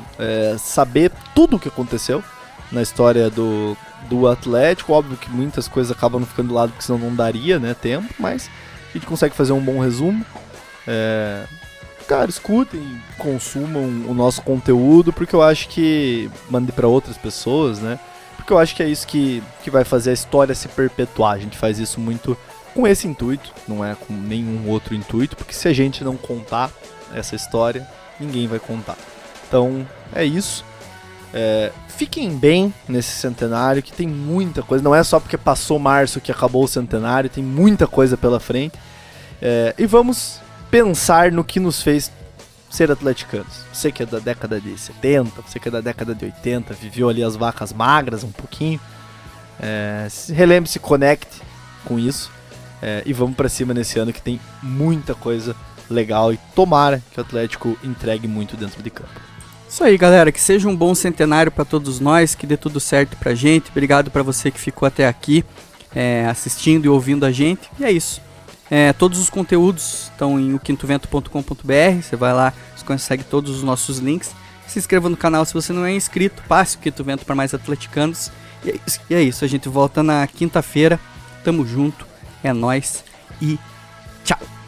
saber tudo o que aconteceu na história do Atlético. Óbvio que muitas coisas acabam ficando do lado, porque senão não daria, né, tempo, mas a gente consegue fazer um bom resumo. Cara, escutem, consumam o nosso conteúdo, porque eu acho que mande para outras pessoas, né? Porque eu acho que é isso que vai fazer a história se perpetuar. A gente faz isso muito com esse intuito, não é com nenhum outro intuito, porque se a gente não contar essa história, ninguém vai contar. Então, é isso. Fiquem bem nesse centenário, que tem muita coisa. Não é só porque passou março que acabou o centenário, tem muita coisa pela frente. E vamos pensar no que nos fez ser atleticanos. Você que é da década de 70, você que é da década de 80, viveu ali as vacas magras um pouquinho. Relembre, se conecte com isso. E vamos pra cima nesse ano, que tem muita coisa legal, e tomara que o Atlético entregue muito dentro de campo. Isso aí, galera, que seja um bom centenário para todos nós, que dê tudo certo pra gente. Obrigado pra você que ficou até aqui assistindo e ouvindo a gente. E é isso. Todos os conteúdos estão em oquintovento.com.br. Você vai lá, você consegue todos os nossos links. Se inscreva no canal se você não é inscrito. Passe o Quinto Vento para mais atleticanos. E é isso, a gente volta na quinta-feira. Tamo junto, é nóis e tchau!